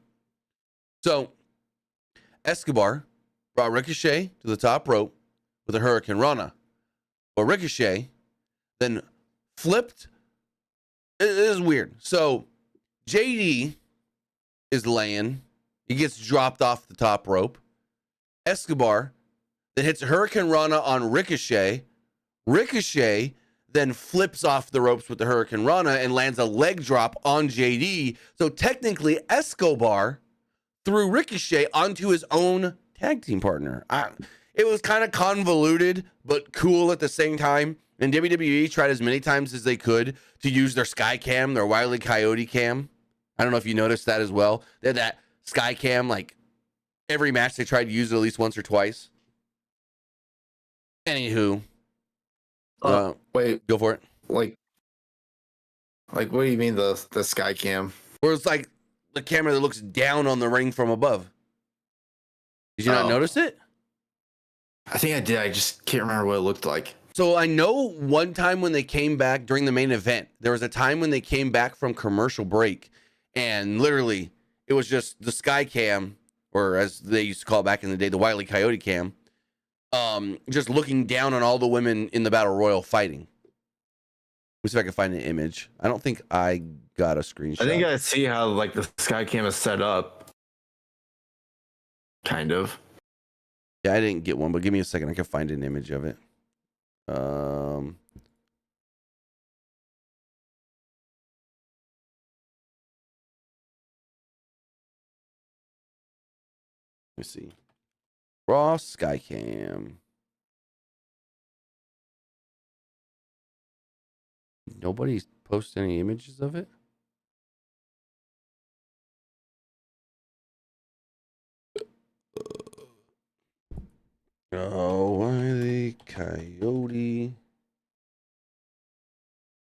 So, Escobar brought Ricochet to the top rope with a Hurricane Rana, but Ricochet then flipped. It is weird. So, JD is laying. He gets dropped off the top rope. Escobar then hits a Hurricane Rana on Ricochet. Ricochet then flips off the ropes with the Hurricane Rana and lands a leg drop on JD. So technically, Escobar threw Ricochet onto his own tag team partner. It was kind of convoluted, but cool at the same time. And WWE tried as many times as they could to use their Sky Cam, their Wile E. Coyote cam. I don't know if you noticed that as well. They had that sky cam, like every match they tried to use it at least once or twice. Anywho, wait, go for it. Like what do you mean the sky cam? Or it's like the camera that looks down on the ring from above. Did you not notice it? I think I did. I just can't remember what it looked like. So I know one time when they came back during the main event, there was a time when they came back from commercial break, and literally it was just the sky cam, or as they used to call it back in the day, the Wile E. Coyote cam, just looking down on all the women in the battle royal fighting. Let me see if I can find an image. I don't think I got a screenshot. I think I see how like the sky cam is set up. Kind of. Yeah, I didn't get one, but give me a second. I can find an image of it. Let me see. Raw Skycam. Nobody's posted any images of it. Oh, why the Coyote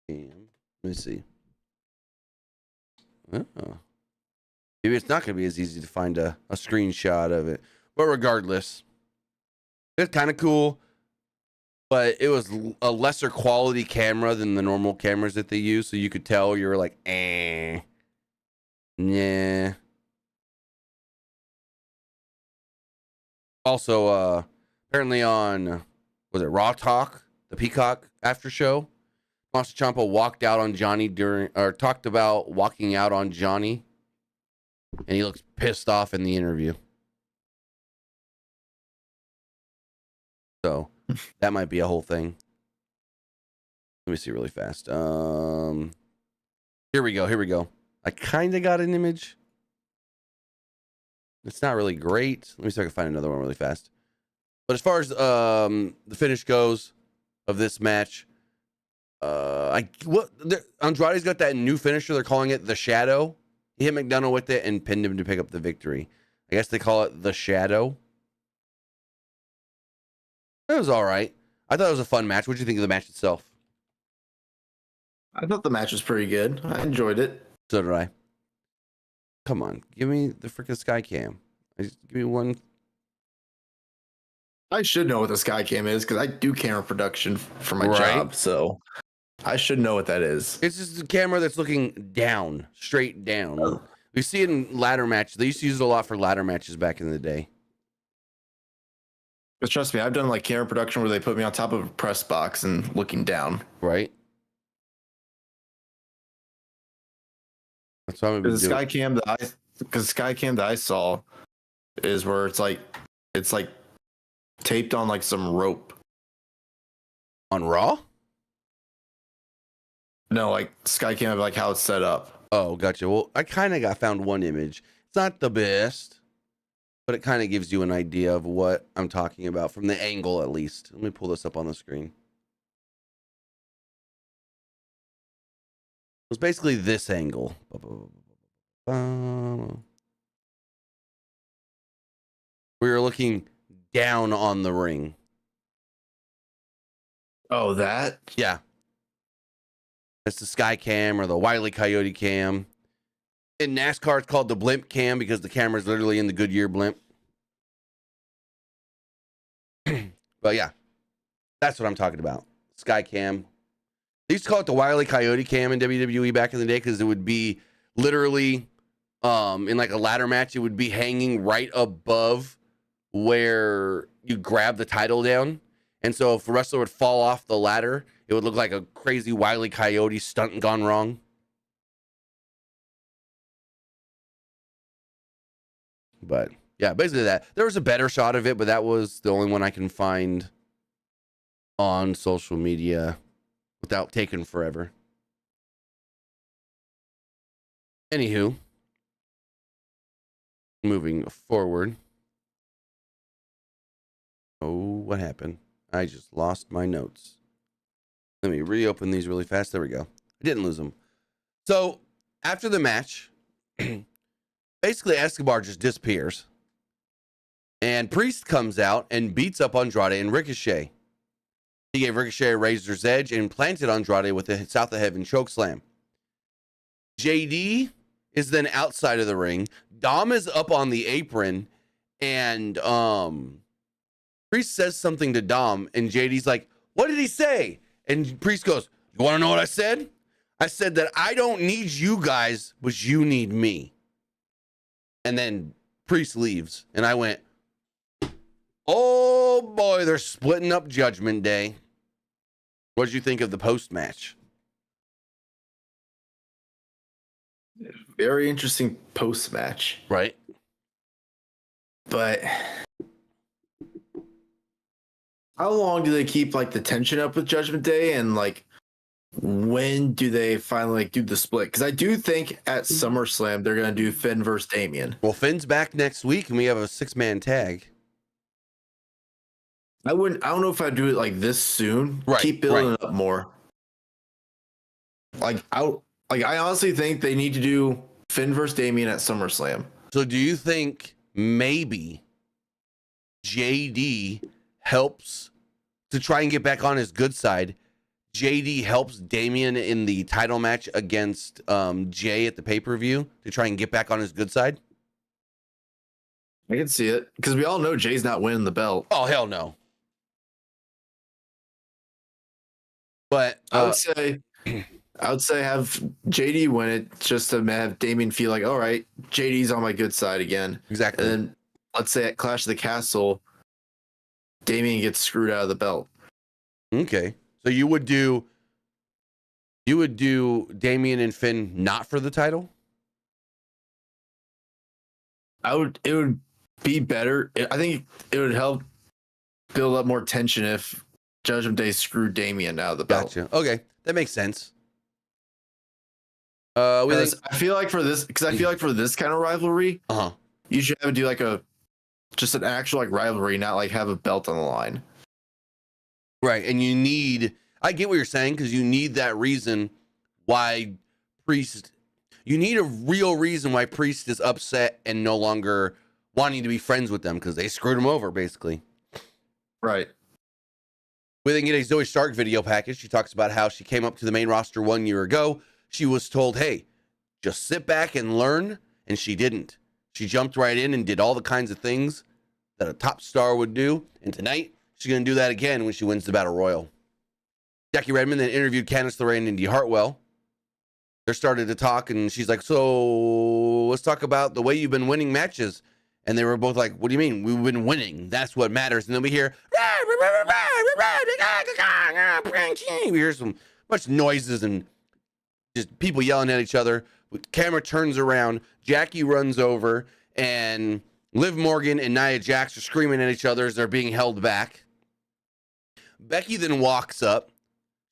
cam? Let me see. Oh. Maybe it's not going to be as easy to find a screenshot of it. But regardless, it's kind of cool. But it was a lesser quality camera than the normal cameras that they use. So you could tell you were like, nah. Also, apparently on, was it Raw Talk, the Peacock after show, Tommaso Ciampa walked out on Johnny talked about walking out on Johnny, and he looks pissed off in the interview. So that might be a whole thing. Let me see really fast. Here we go. I kind of got an image. It's not really great. Let me see if I can find another one really fast. But as far as the finish goes of this match, Andrade's got that new finisher. They're calling it the Shadow. He hit McDonough with it and pinned him to pick up the victory. I guess they call it the Shadow. It was all right. I thought it was a fun match. What did you think of the match itself? I thought the match was pretty good. I enjoyed it. So did I. Come on, give me the freaking sky cam. Give me one. I should know what the sky cam is because I do camera production for my job, so I should know what that is. It's just a camera that's looking down, straight down. Oh. We see it in ladder matches. They used to use it a lot for ladder matches back in the day. But trust me, I've done like camera production where they put me on top of a press box and looking down. Right. That's what I'm the sky cam that I saw is where it's like taped on like some rope. On Raw? No, like sky cam, like how it's set up. Oh, gotcha. Well, I kind of found one image. It's not the best, but it kind of gives you an idea of what I'm talking about from the angle, at least. Let me pull this up on the screen. It was basically this angle. We were looking down on the ring. Oh, that? Yeah. That's the sky cam or the Wile E. Coyote cam. In NASCAR, it's called the blimp cam because the camera's literally in the Goodyear blimp. But yeah, that's what I'm talking about. Sky cam. They used to call it the Wile E. Coyote cam in WWE back in the day because it would be literally in like a ladder match. It would be hanging right above where you grab the title down. And so if a wrestler would fall off the ladder, it would look like a crazy Wile E. Coyote stunt gone wrong. But yeah, basically that. There was a better shot of it, but that was the only one I can find on social media without taking forever. Anywho, moving forward. Oh, what happened? I just lost my notes. Let me reopen these really fast. There we go. I didn't lose them. So after the match, basically Escobar just disappears. And Priest comes out and beats up Andrade and Ricochet. He gave Ricochet a razor's edge and planted Andrade with a South of Heaven chokeslam. JD is then outside of the ring. Dom is up on the apron, and Priest says something to Dom, and JD's like, "What did he say?" And Priest goes, "You want to know what I said? I said that I don't need you guys, but you need me." And then Priest leaves, and I went, "Oh boy, they're splitting up Judgment Day." What did you think of the post-match? Very interesting post-match. Right. But how long do they keep like the tension up with Judgment Day, and like when do they finally like do the split? Because I do think at SummerSlam they're gonna do Finn versus Damian. Well, Finn's back next week, and we have a 6-man tag. I don't know if I'd do it like this soon. Right, Keep building right. it up more. I honestly think they need to do Finn versus Damian at SummerSlam. So do you think maybe JD helps to try and get back on his good side? JD helps Damian in the title match against Jay at the pay-per-view to try and get back on his good side? I can see it because we all know Jay's not winning the belt. Oh, hell no. But I would say have JD win it just to have Damian feel like, all right, JD's on my good side again. exactly. And then let's say at Clash of the Castle, Damian gets screwed out of the belt. Okay. So you would do Damian and Finn not for the title? It would be better. I think it would help build up more tension if Judgment Day screwed Damian out of the belt. Gotcha. Okay. That makes sense. I feel like for this kind of rivalry, you should have to do like just an actual like rivalry, not like have a belt on the line. Right. And I get what you're saying, because you need that reason why you need a real reason why Priest is upset and no longer wanting to be friends with them because they screwed him over, basically. Right. We then get a Zoe Stark video package. She talks about how she came up to the main roster 1 year ago. She was told, hey, just sit back and learn. And she didn't. She jumped right in and did all the kinds of things that a top star would do. And tonight, she's going to do that again when she wins the Battle Royal. Jackie Redmond then interviewed Candice LeRae and Indy Hartwell. They started to talk, and she's like, so let's talk about the way you've been winning matches. And they were both like, what do you mean? We've been winning. That's what matters. And then we hear, we hear some much noises and just people yelling at each other. The camera turns around. Jackie runs over, and Liv Morgan and Nia Jax are screaming at each other as they're being held back. Becky then walks up.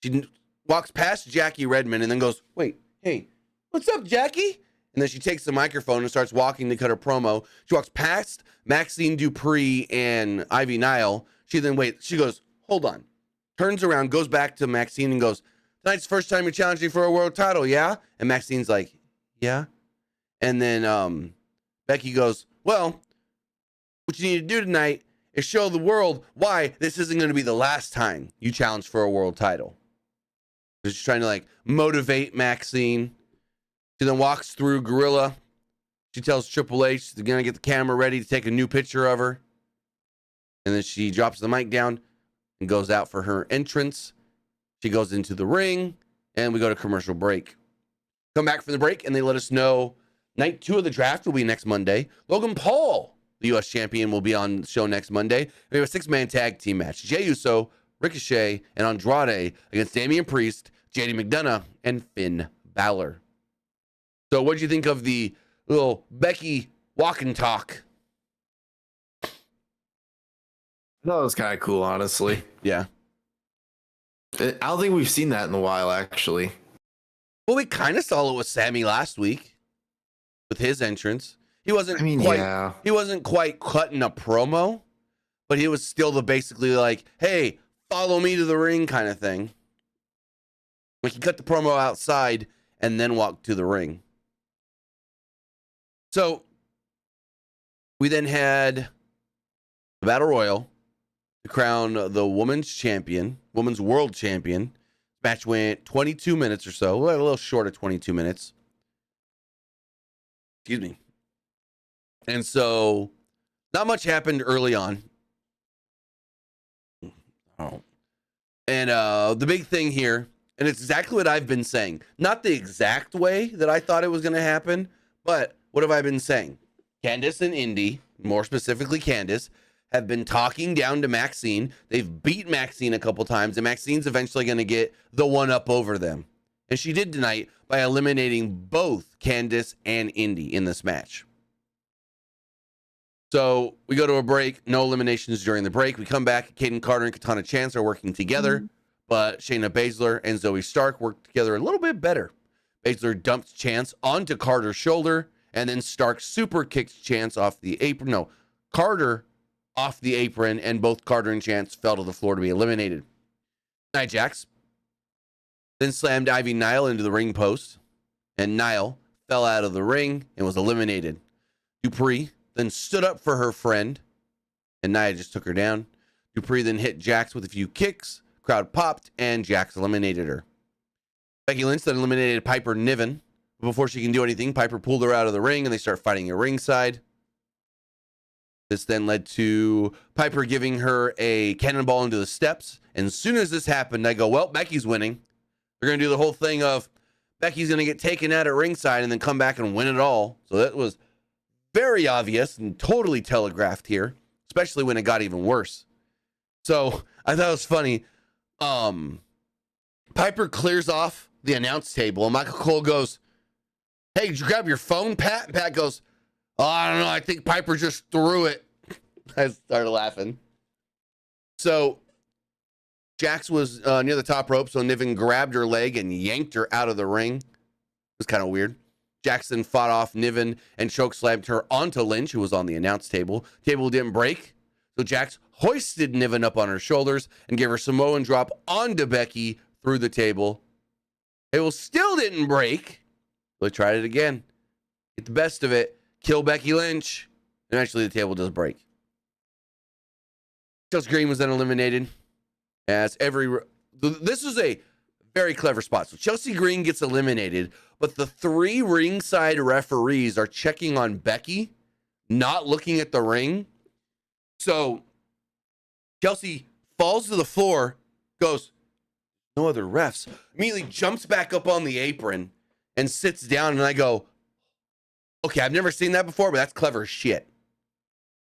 She walks past Jackie Redmond and then goes, wait, hey, what's up, Jackie? And then she takes the microphone and starts walking to cut her promo. She walks past Maxine Dupree and Ivy Nile. She goes, hold on. Turns around, goes back to Maxine and goes, tonight's the first time you're challenging for a world title, yeah? And Maxine's like, yeah. And then Becky goes, well, what you need to do tonight is show the world why this isn't going to be the last time you challenge for a world title. She's trying to like motivate Maxine. She then walks through Gorilla. She tells Triple H they're going to get the camera ready to take a new picture of her. And then she drops the mic down and goes out for her entrance. She goes into the ring, and we go to commercial break. Come back from the break, and they let us know night 2 of the draft will be next Monday. Logan Paul, the U.S. champion, will be on the show next Monday. We have a 6-man tag team match. Jey Uso, Ricochet, and Andrade against Damian Priest, JD McDonough, and Finn Balor. So what did you think of the little Becky walk and talk? That was kind of cool, honestly. Yeah. I don't think we've seen that in a while, actually. Well, we kind of saw it with Sammy last week with his entrance. He wasn't quite cutting a promo, but he was still basically like, hey, follow me to the ring kind of thing. Like he cut the promo outside and then walked to the ring. So We then had the Battle Royal to crown the women's world champion. Match went 22 minutes or so, a little short of 22 minutes. Excuse me. And so, not much happened early on. Oh. And the big thing here, and it's exactly what I've been saying. Not the exact way that I thought it was going to happen, but what have I been saying? Candice and Indy, more specifically Candice, have been talking down to Maxine. They've beat Maxine a couple times, and Maxine's eventually going to get the one up over them. And she did tonight by eliminating both Candice and Indy in this match. So we go to a break. No eliminations during the break. We come back. Kaden Carter and Katana Chance are working together, but Shayna Baszler and Zoe Stark work together a little bit better. Baszler dumped Chance onto Carter's shoulder, and then Stark super kicked Chance off the apron. No, Carter off the apron, and both Carter and Chance fell to the floor to be eliminated. Nia Jax then slammed Ivy Nile into the ring post, and Nile fell out of the ring and was eliminated. Dupree then stood up for her friend, and Nia just took her down. Dupree then hit Jax with a few kicks. Crowd popped, and Jax eliminated her. Becky Lynch then eliminated Piper Niven. Before she can do anything, Piper pulled her out of the ring, and they start fighting at ringside. This then led to Piper giving her a cannonball into the steps. And as soon as this happened, I go, well, Becky's winning. They're going to do the whole thing of Becky's going to get taken out at ringside and then come back and win it all. So that was very obvious and totally telegraphed here, especially when it got even worse. So I thought it was funny. Piper clears off the announce table, and Michael Cole goes, hey, did you grab your phone, Pat? And Pat goes, oh, I don't know. I think Piper just threw it. I started laughing. So Jax was near the top rope, so Niven grabbed her leg and yanked her out of the ring. It was kind of weird. Jackson fought off Niven and chokeslammed her onto Lynch, who was on the announce table. Table didn't break, so Jax hoisted Niven up on her shoulders and gave her Samoan drop onto Becky through the table. Table still didn't break. So they tried it again. Get the best of it. Kill Becky Lynch. Eventually, the table does break. Chelsea Green was then eliminated. As this is a very clever spot. So Chelsea Green gets eliminated, but the three ringside referees are checking on Becky, not looking at the ring. So Chelsea falls to the floor, goes, no other refs, immediately jumps back up on the apron and sits down. And I go, okay, I've never seen that before, but that's clever as shit.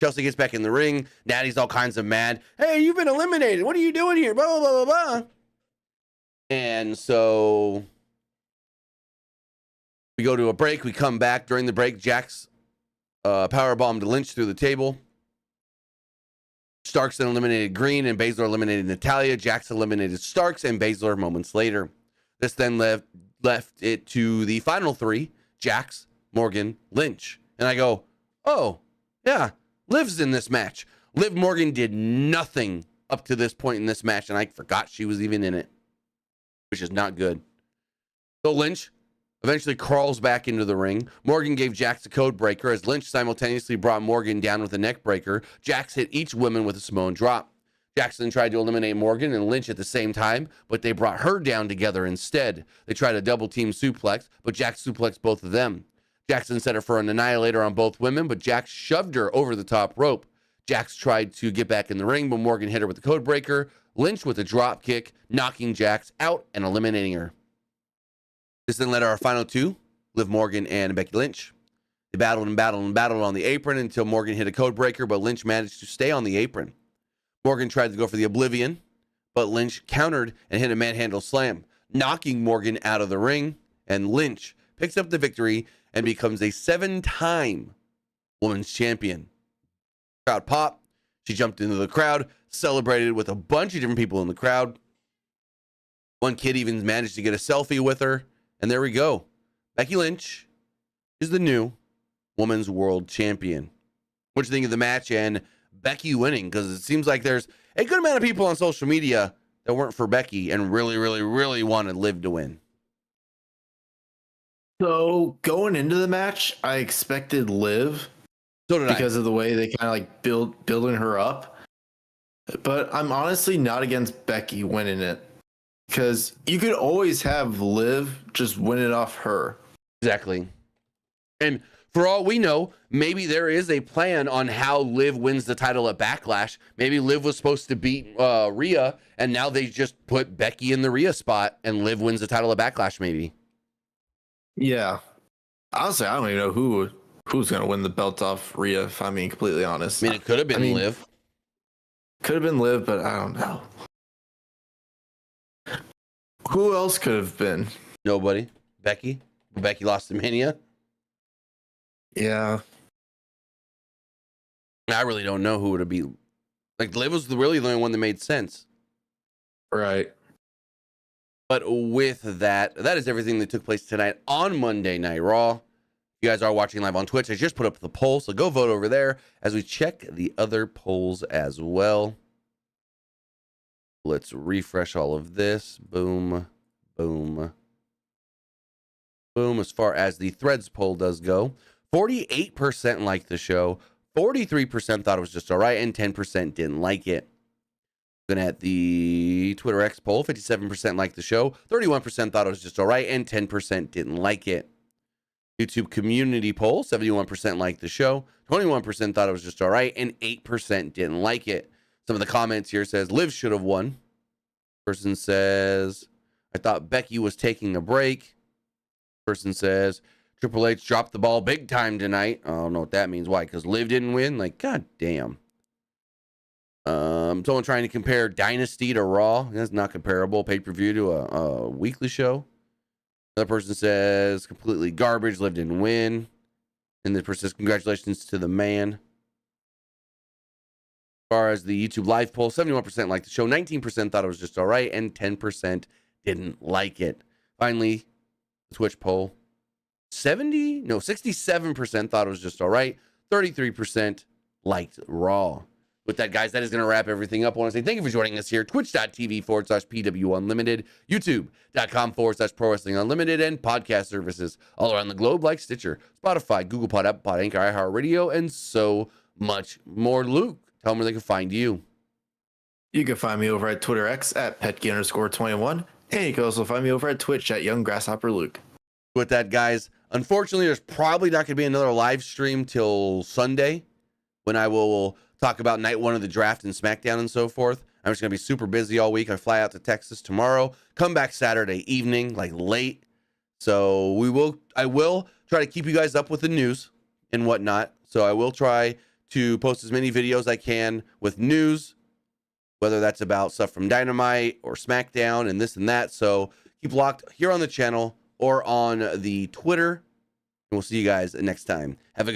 Chelsea gets back in the ring. Natty's all kinds of mad. Hey, you've been eliminated. What are you doing here? Blah, blah, blah, blah, blah. And so we go to a break. We come back. During the break, Jax powerbombed Lynch through the table. Starks then eliminated Green, and Baszler eliminated Natalya. Jax eliminated Starks and Baszler moments later. This then left it to the final three, Jax, Morgan, Lynch. And I go, oh, yeah, Liv's in this match. Liv Morgan did nothing up to this point in this match, and I forgot she was even in it, which is not good. So Lynch eventually crawls back into the ring. Morgan gave Jax a code breaker as Lynch simultaneously brought Morgan down with a neck breaker. Jax hit each woman with a Samoan drop. Jackson tried to eliminate Morgan and Lynch at the same time, but they brought her down together instead. They tried a double team suplex, but Jax suplexed both of them. Jackson set her for an annihilator on both women, but Jax shoved her over the top rope. Jax tried to get back in the ring, but Morgan hit her with the code breaker. Lynch with a drop kick, knocking Jax out and eliminating her. This then led to our final two, Liv Morgan and Becky Lynch. They battled and battled and battled on the apron until Morgan hit a code breaker, but Lynch managed to stay on the apron. Morgan tried to go for the Oblivion, but Lynch countered and hit a manhandle slam, knocking Morgan out of the ring, and Lynch picks up the victory and becomes a 7-time women's champion. Crowd pop. She jumped into the crowd, celebrated with a bunch of different people in the crowd. One kid even managed to get a selfie with her. And there we go. Becky Lynch is the new women's world champion. What do you think of the match and Becky winning? Because it seems like there's a good amount of people on social media that weren't for Becky and really, really, really wanted Liv to win. So going into the match, I expected Liv So did because of the way they kind of like building her up. But I'm honestly not against Becky winning it, because you could always have Liv just win it off her. Exactly. And for all we know, maybe there is a plan on how Liv wins the title at Backlash. Maybe Liv was supposed to beat Rhea, and now they just put Becky in the Rhea spot, and Liv wins the title at Backlash. Maybe. Yeah, honestly, I don't even know who's gonna win the belt off Rhea. If I'm being completely honest, I mean, it could have been Liv. Could have been Liv, but I don't know. Who else could have been? Nobody. Becky. Becky lost to Mania. Yeah. I really don't know who would it be. Like, Liv was really the only one that made sense. Right. But with that is everything that took place tonight on Monday Night Raw. If you guys are watching live on Twitch, I just put up the poll, so go vote over there as we check the other polls as well. Let's refresh all of this. Boom, boom, boom. As far as the Threads poll does go, 48% liked the show, 43% thought it was just all right, and 10% didn't like it. Looking at the Twitter X poll, 57% liked the show, 31% thought it was just all right, and 10% didn't like it. YouTube community poll, 71% liked the show, 21% thought it was just all right, and 8% didn't like it. Some of the comments here says Liv should have won. Person says, I thought Becky was taking a break. Person says, Triple H dropped the ball big time tonight. I don't know what that means. Why? Because Liv didn't win? Like, god damn. Someone trying to compare Dynasty to Raw. That's not comparable. Pay-per-view to a weekly show. Another person says, completely garbage. Liv didn't win. And the person says, congratulations to the man. As far as the YouTube live poll, 71% liked the show, 19% thought it was just all right, and 10% didn't like it. Finally, the Twitch poll, 67% thought it was just all right, 33% liked Raw. With that, guys, that is going to wrap everything up. I want to say thank you for joining us here. Twitch.tv/PWU Unlimited, YouTube.com/Pro Wrestling Unlimited, and podcast services all around the globe like Stitcher, Spotify, Google Pod, Apple Pod, Anchor, iHeartRadio, and so much more. Luke, tell them where they can find you. You can find me over at Twitter X at Petke_21, and you can also find me over at Twitch at Young Grasshopper Luke. With that, guys, unfortunately, there's probably not going to be another live stream till Sunday when I will talk about night one of the draft and SmackDown and so forth. I'm just going to be super busy all week. I fly out to Texas tomorrow, come back Saturday evening, like late. So I will try to keep you guys up with the news and whatnot. So I will try to post as many videos as I can with news, whether that's about stuff from Dynamite or SmackDown and this and that. So keep locked here on the channel or on the Twitter. And we'll see you guys next time. Have a good